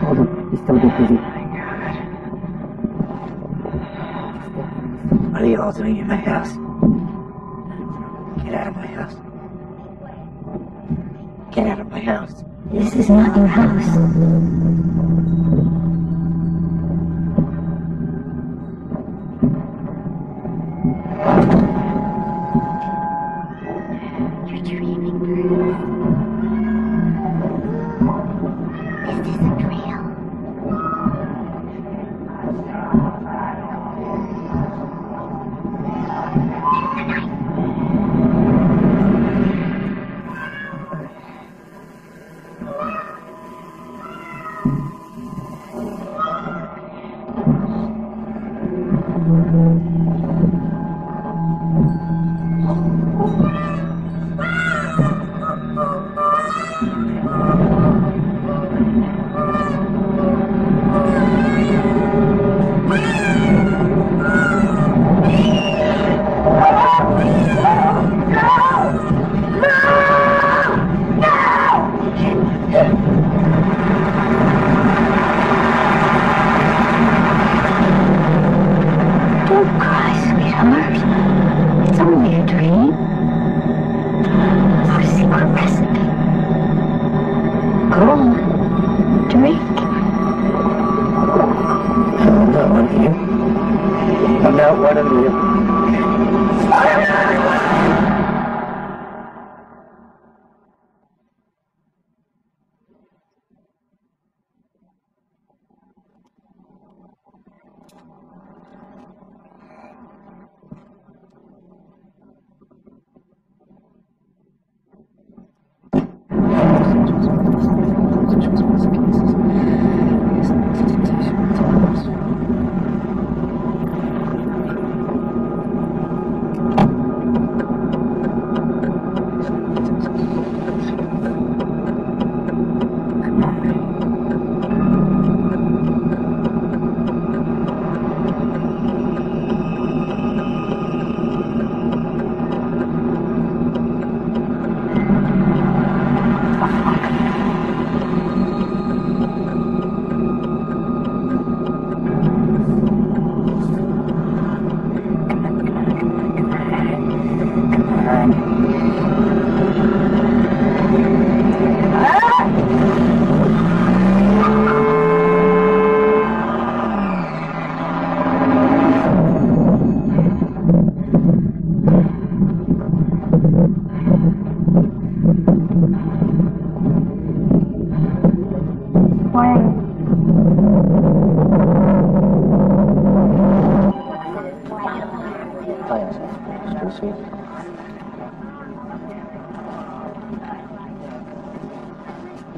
Hold him. He's still a bit busy. What are you all doing in my house? Get out of my house. Get out of my house. This is not your house. You're dreaming, Bruce. This isn't real.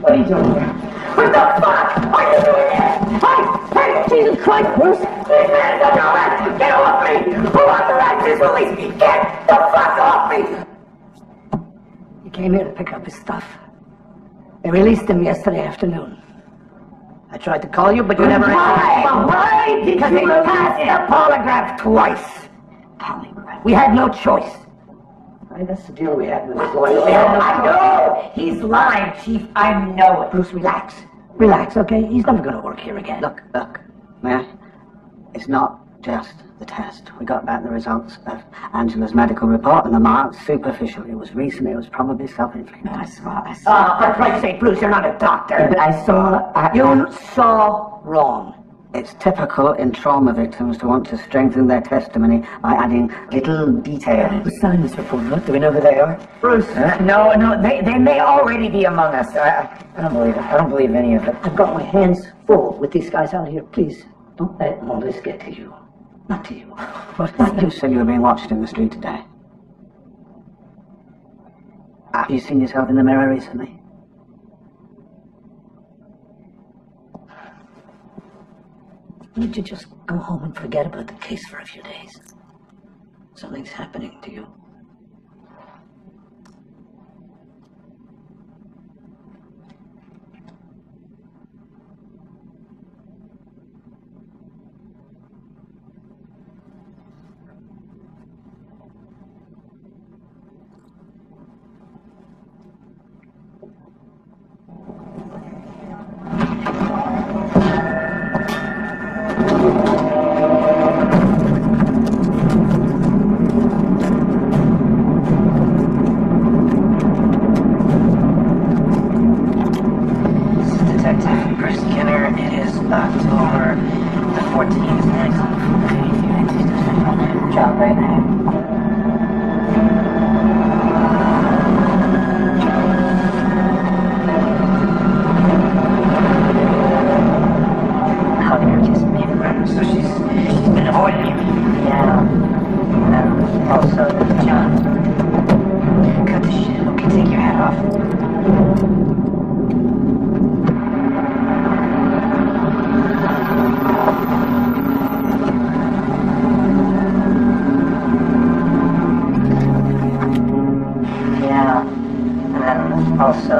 What are you doing here? What the fuck are you doing here? Hey, Jesus Christ, Bruce! These men are under arrest! Get off me! Who authorized this release? Get the fuck off me! He came here to pick up his stuff. They released him yesterday afternoon. I tried to call you, but you never answered. Why? Because he passed the polygraph twice. Polygraph? We had no choice. That's the deal we had with this lawyer. I know! He's lying, Chief. I know it. Bruce, relax. Relax, okay? He's never going to work here again. Look, may I? It's not just the test. We got back the results of Angela's medical report, and the marks, superficial. It was recent, it was probably self-inflicted. I saw. For Christ's sake, Bruce, you're not a doctor. Yeah, but I saw... You saw wrong. It's typical in trauma victims to want to strengthen their testimony by adding little details. Who signed this report? What? Do we know who they are? Bruce. No, they may already be among us. I don't believe it. I don't believe any of it. I've got my hands full with these guys out here. Please, don't let all this get to you. Not to you. What? You said you were being watched in the street today. Have you seen yourself in the mirror recently? Why don't you just go home and forget about the case for a few days? Something's happening to you.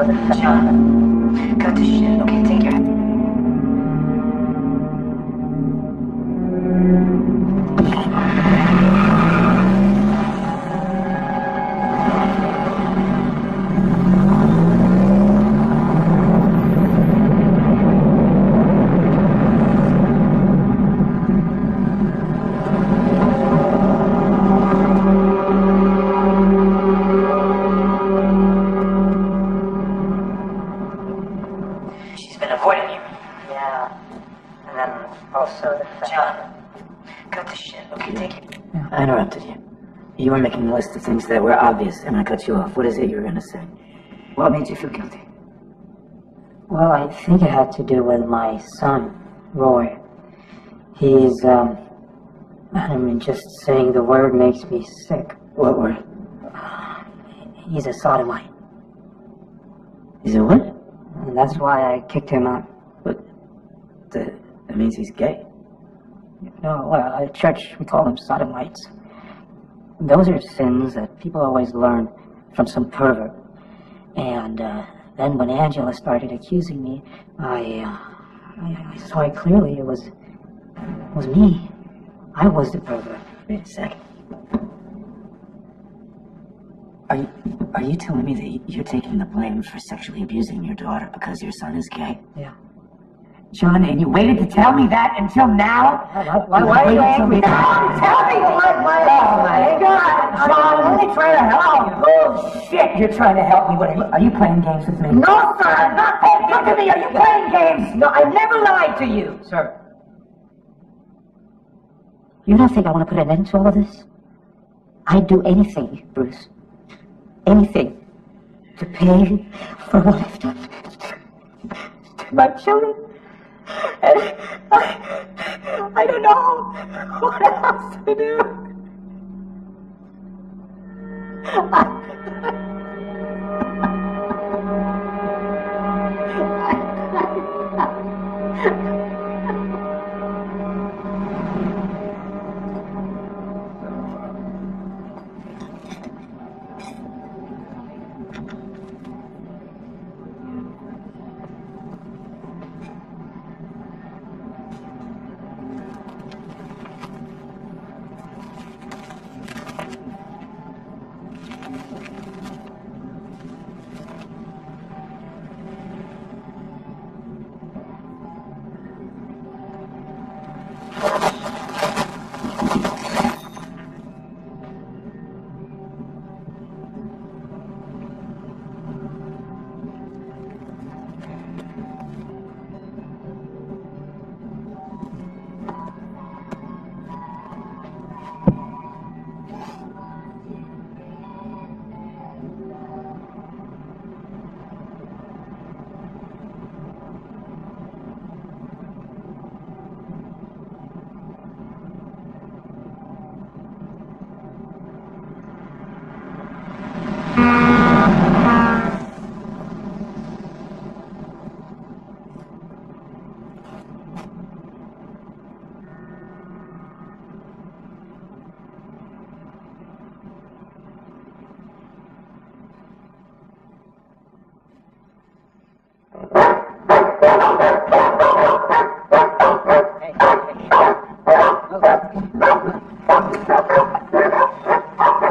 also the fact... John, cut the shit. Okay, take your... She's been avoiding you. Yeah. And then also the fact... John, cut the shit. Okay, take it. I interrupted you. You were making a list of things that were obvious, and I cut you off. What is it you were going to say? What made you feel guilty? Well, I think it had to do with my son, Roy. He's, I mean, just saying the word makes me sick. What word? He's a sodomite. He's a what? And that's why I kicked him out. But that means he's gay. No, well, at church we call them sodomites. Those are sins that people always learn from some pervert. And then when Angela started accusing me, I saw it clearly. It was me. I was the pervert. Wait a second. Are you telling me that you're taking the blame for sexually abusing your daughter because your son is gay? Yeah. John, and you waited to tell me that until now? Why are you angry? No, tell me! Oh my God! John, I'm only trying to help. Bullshit! You're trying to help me. What are you playing games with me? No, sir! I'm not playing games with me! Are you playing games? No, I never lied to you, sir. You don't think I want to put an end to all of this? I'd do anything, Bruce. Anything to pay for what I've done to my children. And I don't know what else to do.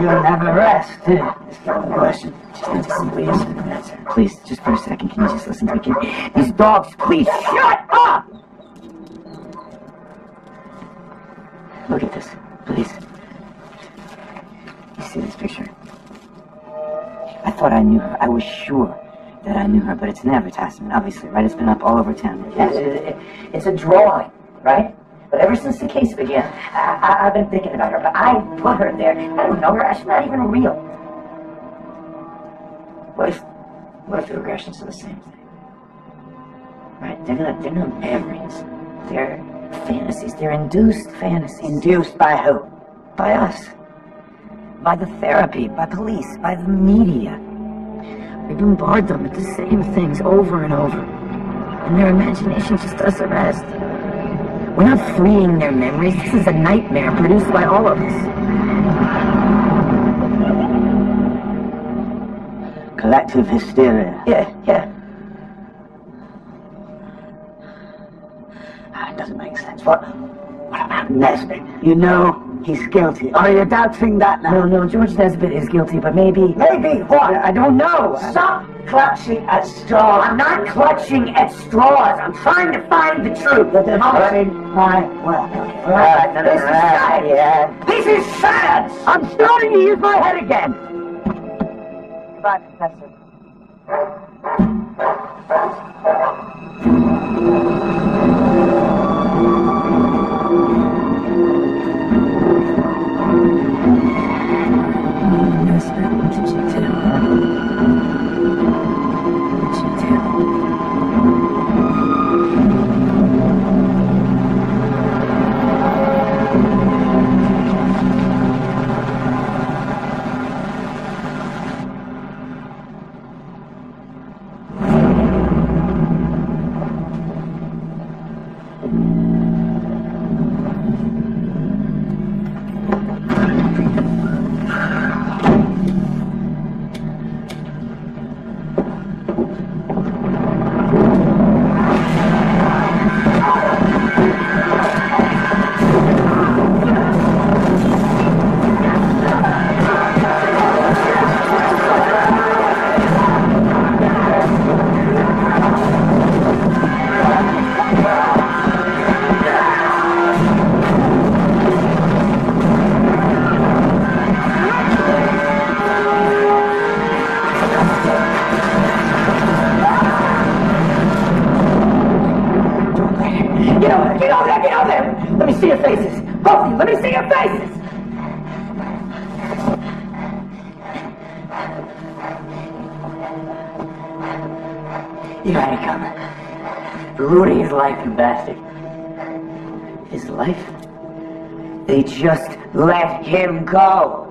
You'll never rest. Question. Just need to simply answer an answer. Please, just for a second, can you just listen to me? These dogs, please shut up! Look at this, please. You see this picture? I thought I knew her. I was sure that I knew her, but it's an advertisement, obviously, right? It's been up all over town. Yes, it's a drawing, right? But ever since the case began, I've been thinking about her, but I put her there. I don't know her. She's not even real. What if the regressions are the same thing? Right? They're not memories. They're fantasies. They're induced fantasies. Induced by who? By us. By the therapy, by police, by the media. We bombard them with the same things over and over. And their imagination just does the rest. We're not freeing their memories. This is a nightmare produced by all of us. collective hysteria. Yeah. It doesn't make sense. What about Nesbitt? You know he's guilty. Are you doubting that now? No, George Nesbitt is guilty, but maybe... Maybe what? I don't know. Stop clutching at straws. I'm not clutching at straws. I'm trying to find the truth. Well, okay. This is sad. Yeah. This is sad. I'm starting to use my head again. Goodbye, Professor. Nesbitt, what did you do? What did you do? Get over there! Let me see your faces! Both of you, let me see your faces! You had it coming. Ruining his life, you bastard. His life? They just let him go.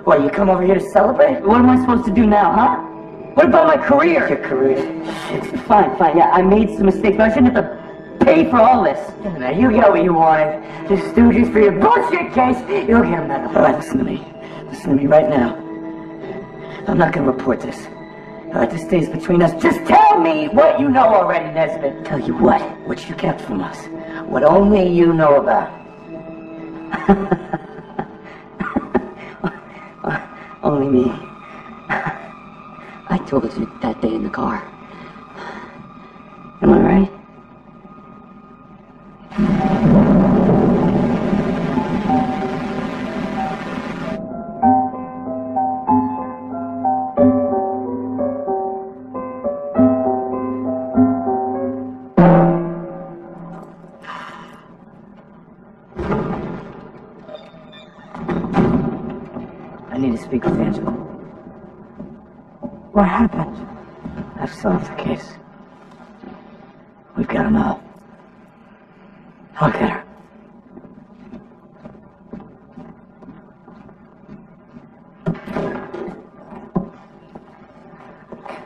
What, you come over here to celebrate? What am I supposed to do now, huh? What about my career? Your career? Shit. Fine, yeah, I made some mistakes, but I shouldn't have to pay for all this. Now, you get what you wanted. The stooges for your bullshit case, you'll get a medal. All right, listen to me. Listen to me right now. I'm not going to report this. All right, this stays between us. Just tell me what you know already, Nesbitt. Tell you what? What you kept from us. What only you know about. Only me. I told you that day in the car. Am I right? I need to speak with Angela. What happened? I've solved the case. We've got them all. I'll get her.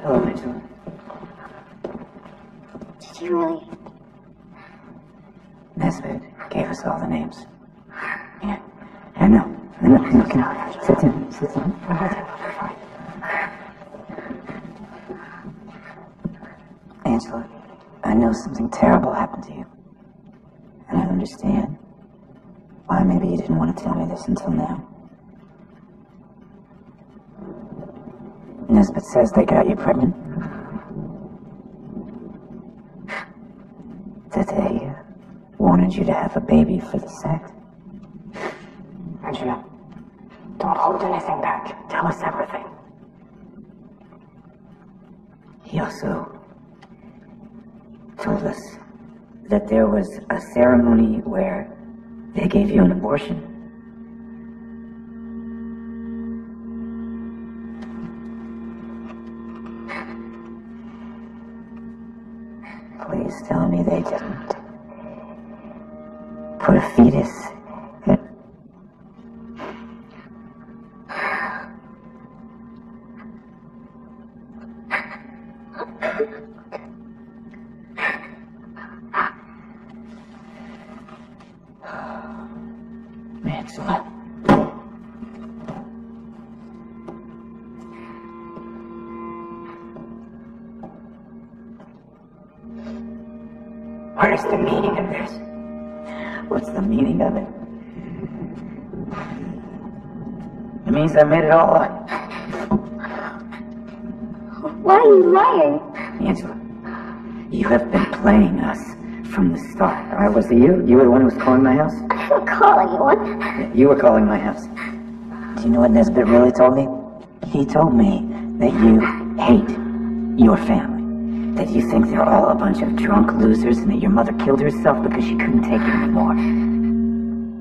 Hello, Angela. Did you really? Nesbitt gave us all the names. Yeah. I know. Sit down. Angela, I know something terrible happened to you. And I understand why maybe you didn't want to tell me this until now. Nesbitt says they got you pregnant. That they wanted you to have a baby for the sect. Angela, don't hold anything back. Tell us everything. He also told us that there was a ceremony where they gave you an abortion. Please tell me they didn't put a fetus in. Angela. What is the meaning of this? What's the meaning of it? It means I made it all up. Why are you lying? Angela, you have been playing us from the start. All right, was it you? You were the one who was calling my house? I didn't call anyone. Yeah, you were calling my house. Do you know what Nesbitt really told me? He told me that you hate your family. That you think they're all a bunch of drunk losers and that your mother killed herself because she couldn't take it anymore.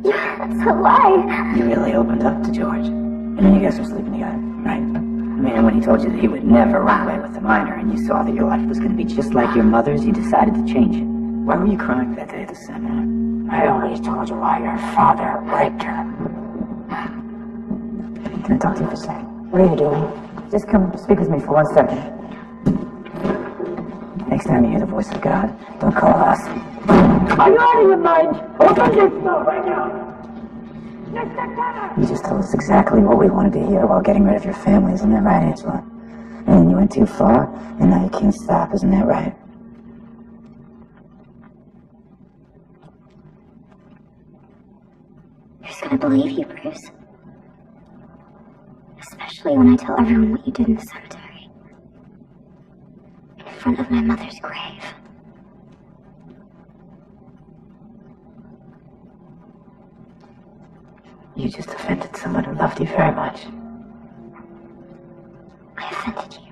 That's a lie. You really opened up to George. And then you guys were sleeping together, right? I mean, when he told you that he would never run away with the minor and you saw that your life was going to be just like your mother's, you decided to change it. Why were you crying that day at the seminar? I already told you why your father raped her. Can I talk to you for a second? What are you doing? Just come speak with me for 1 second. Next time you hear the voice of God, don't call us. Are you out of your mind? Open this door right now! You just told us exactly what we wanted to hear while getting rid of your family, isn't that right, Angela? And then you went too far, and now you can't stop, isn't that right? Who's gonna believe you, Bruce? Especially when I tell everyone what you did in the cemetery. In front of my mother's grave. You just offended someone who loved you very much. I offended you.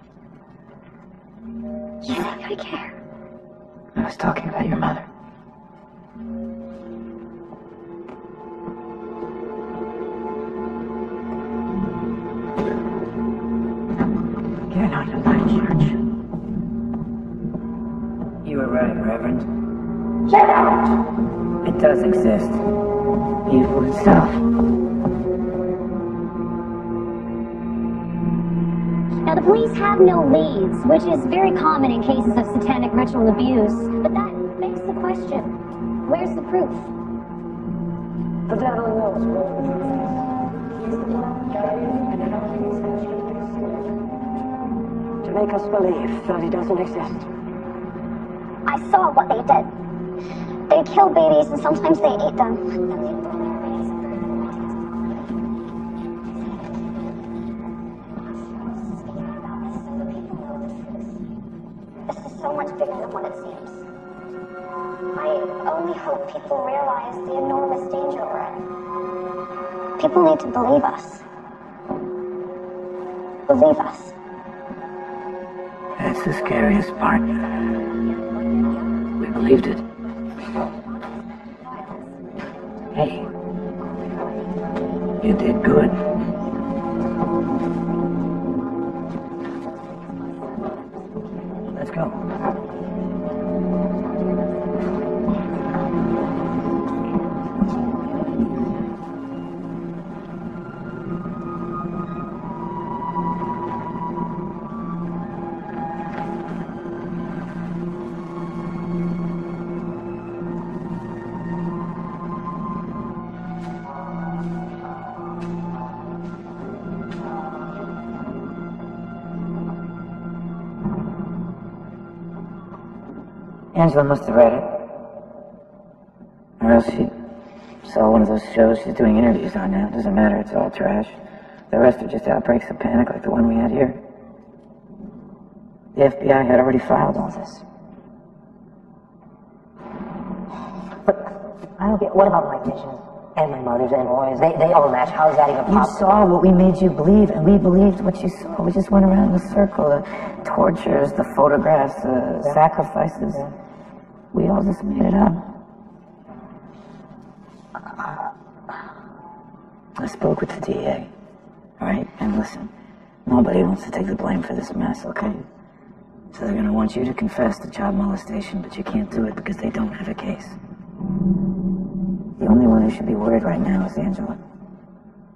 You think I care? I was talking about your mother. Get out of my church. You were right, Reverend. Get out! It does exist. Evil itself. Now, the police have no leads, which is very common in cases of satanic ritual abuse. But that begs the question, where's the proof? The devil knows where the truth is. He's the one guiding and helping his instruments to make us believe that he doesn't exist. I saw what they did. They killed babies and sometimes they ate them. And they burned their babies and burned them. This is so much bigger than what it seems. I only hope people realize the enormous danger we're in. People need to believe us. Believe us. That's the scariest part. We believed it. Hey, you did good. Let's go. Angela must have read it. Or else she saw one of those shows she's doing interviews on now. Doesn't matter, it's all trash. The rest are just outbreaks of panic like the one we had here. The FBI had already filed all this. But I don't get, what about my visions? And my mother's and boys, they all match. How is that even possible? You saw what we made you believe, and we believed what you saw. We just went around in a circle. The tortures, the photographs, the sacrifices. Yeah. We all just made it up. I spoke with the DA, right? And listen, nobody wants to take the blame for this mess, okay? So they're going to want you to confess to child molestation, but you can't do it because they don't have a case. The only one who should be worried right now is Angela.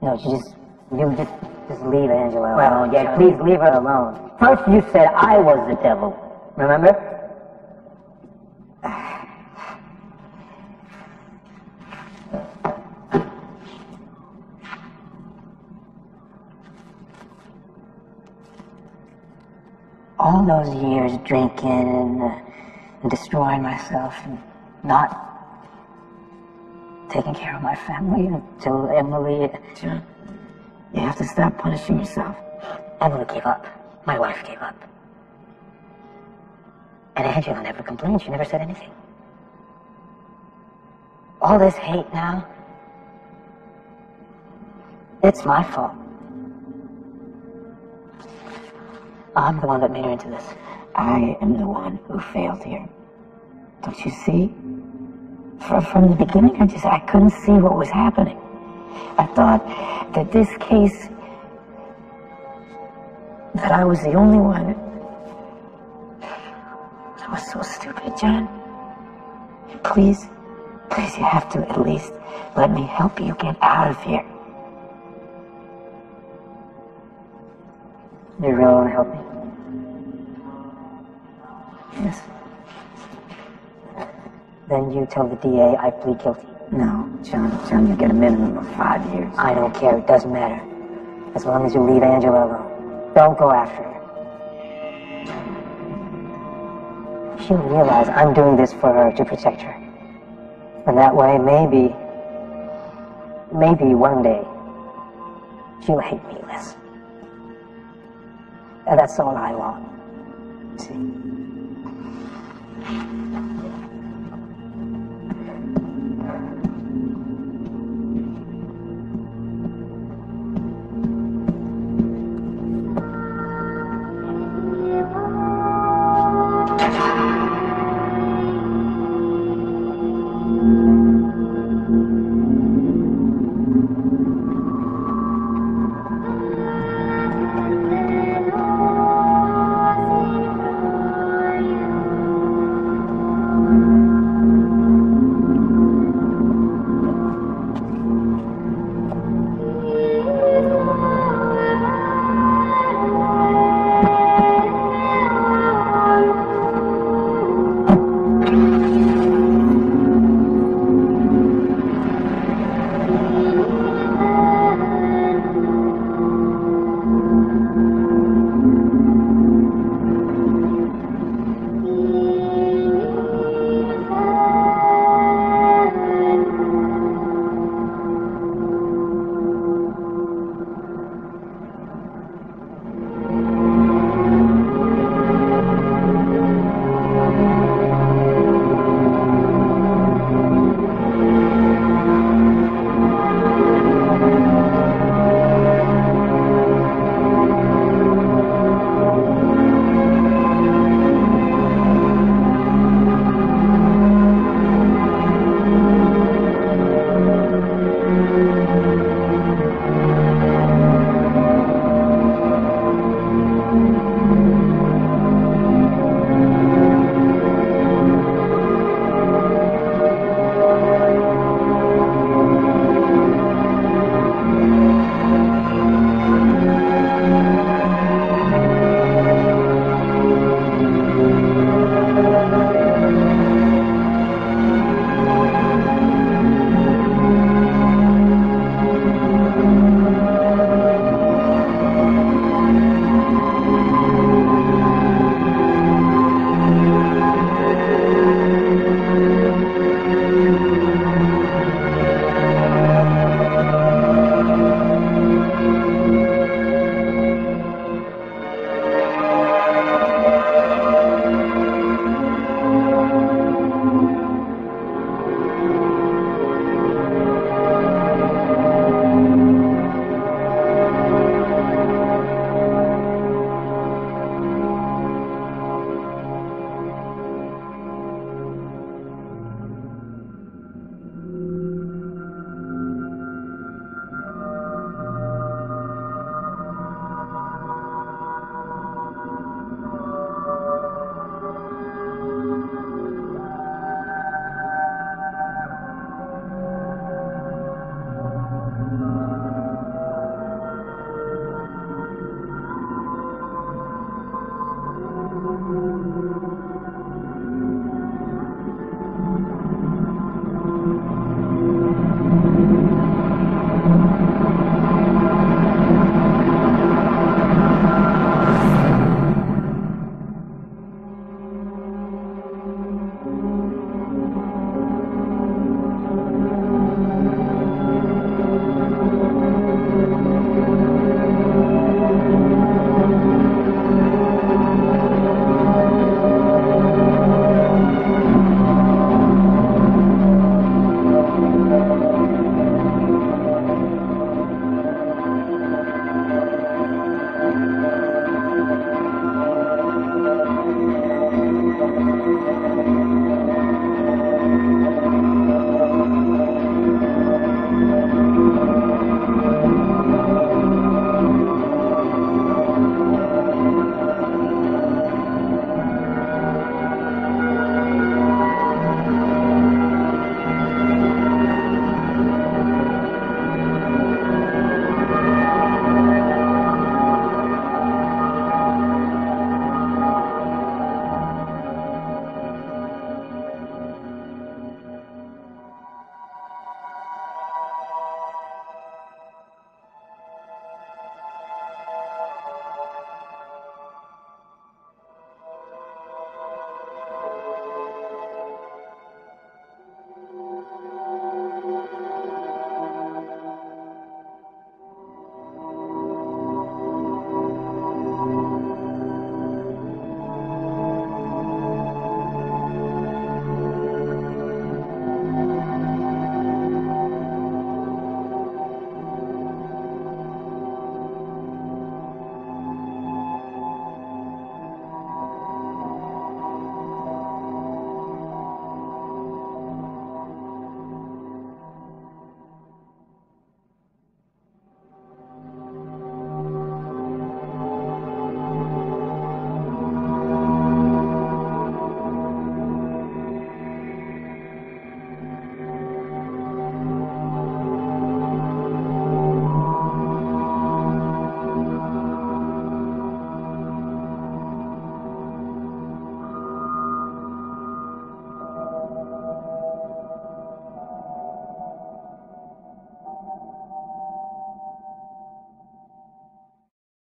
No, you just leave Angela alone. Well, yeah, please leave her alone. First you said I was the devil, remember? All those years drinking and destroying myself, and not taking care of my family until Emily... John, you have to stop punishing yourself. Emily gave up. My wife gave up. And Angela never complained. She never said anything. All this hate now, it's my fault. I'm the one that made her into this. I am the one who failed here. Don't you see? From the beginning, I couldn't see what was happening. I thought that this case, that I was the only one. I was so stupid, John. Please, you have to at least let me help you get out of here. You really want to help me? Yes. Then you tell the DA I plead guilty. No, John, you get a minimum of 5 years. I don't care. It doesn't matter. As long as you leave Angela alone. Don't go after her. She'll realize I'm doing this for her to protect her. And that way, maybe one day, she'll hate me less. And that's all I want. See?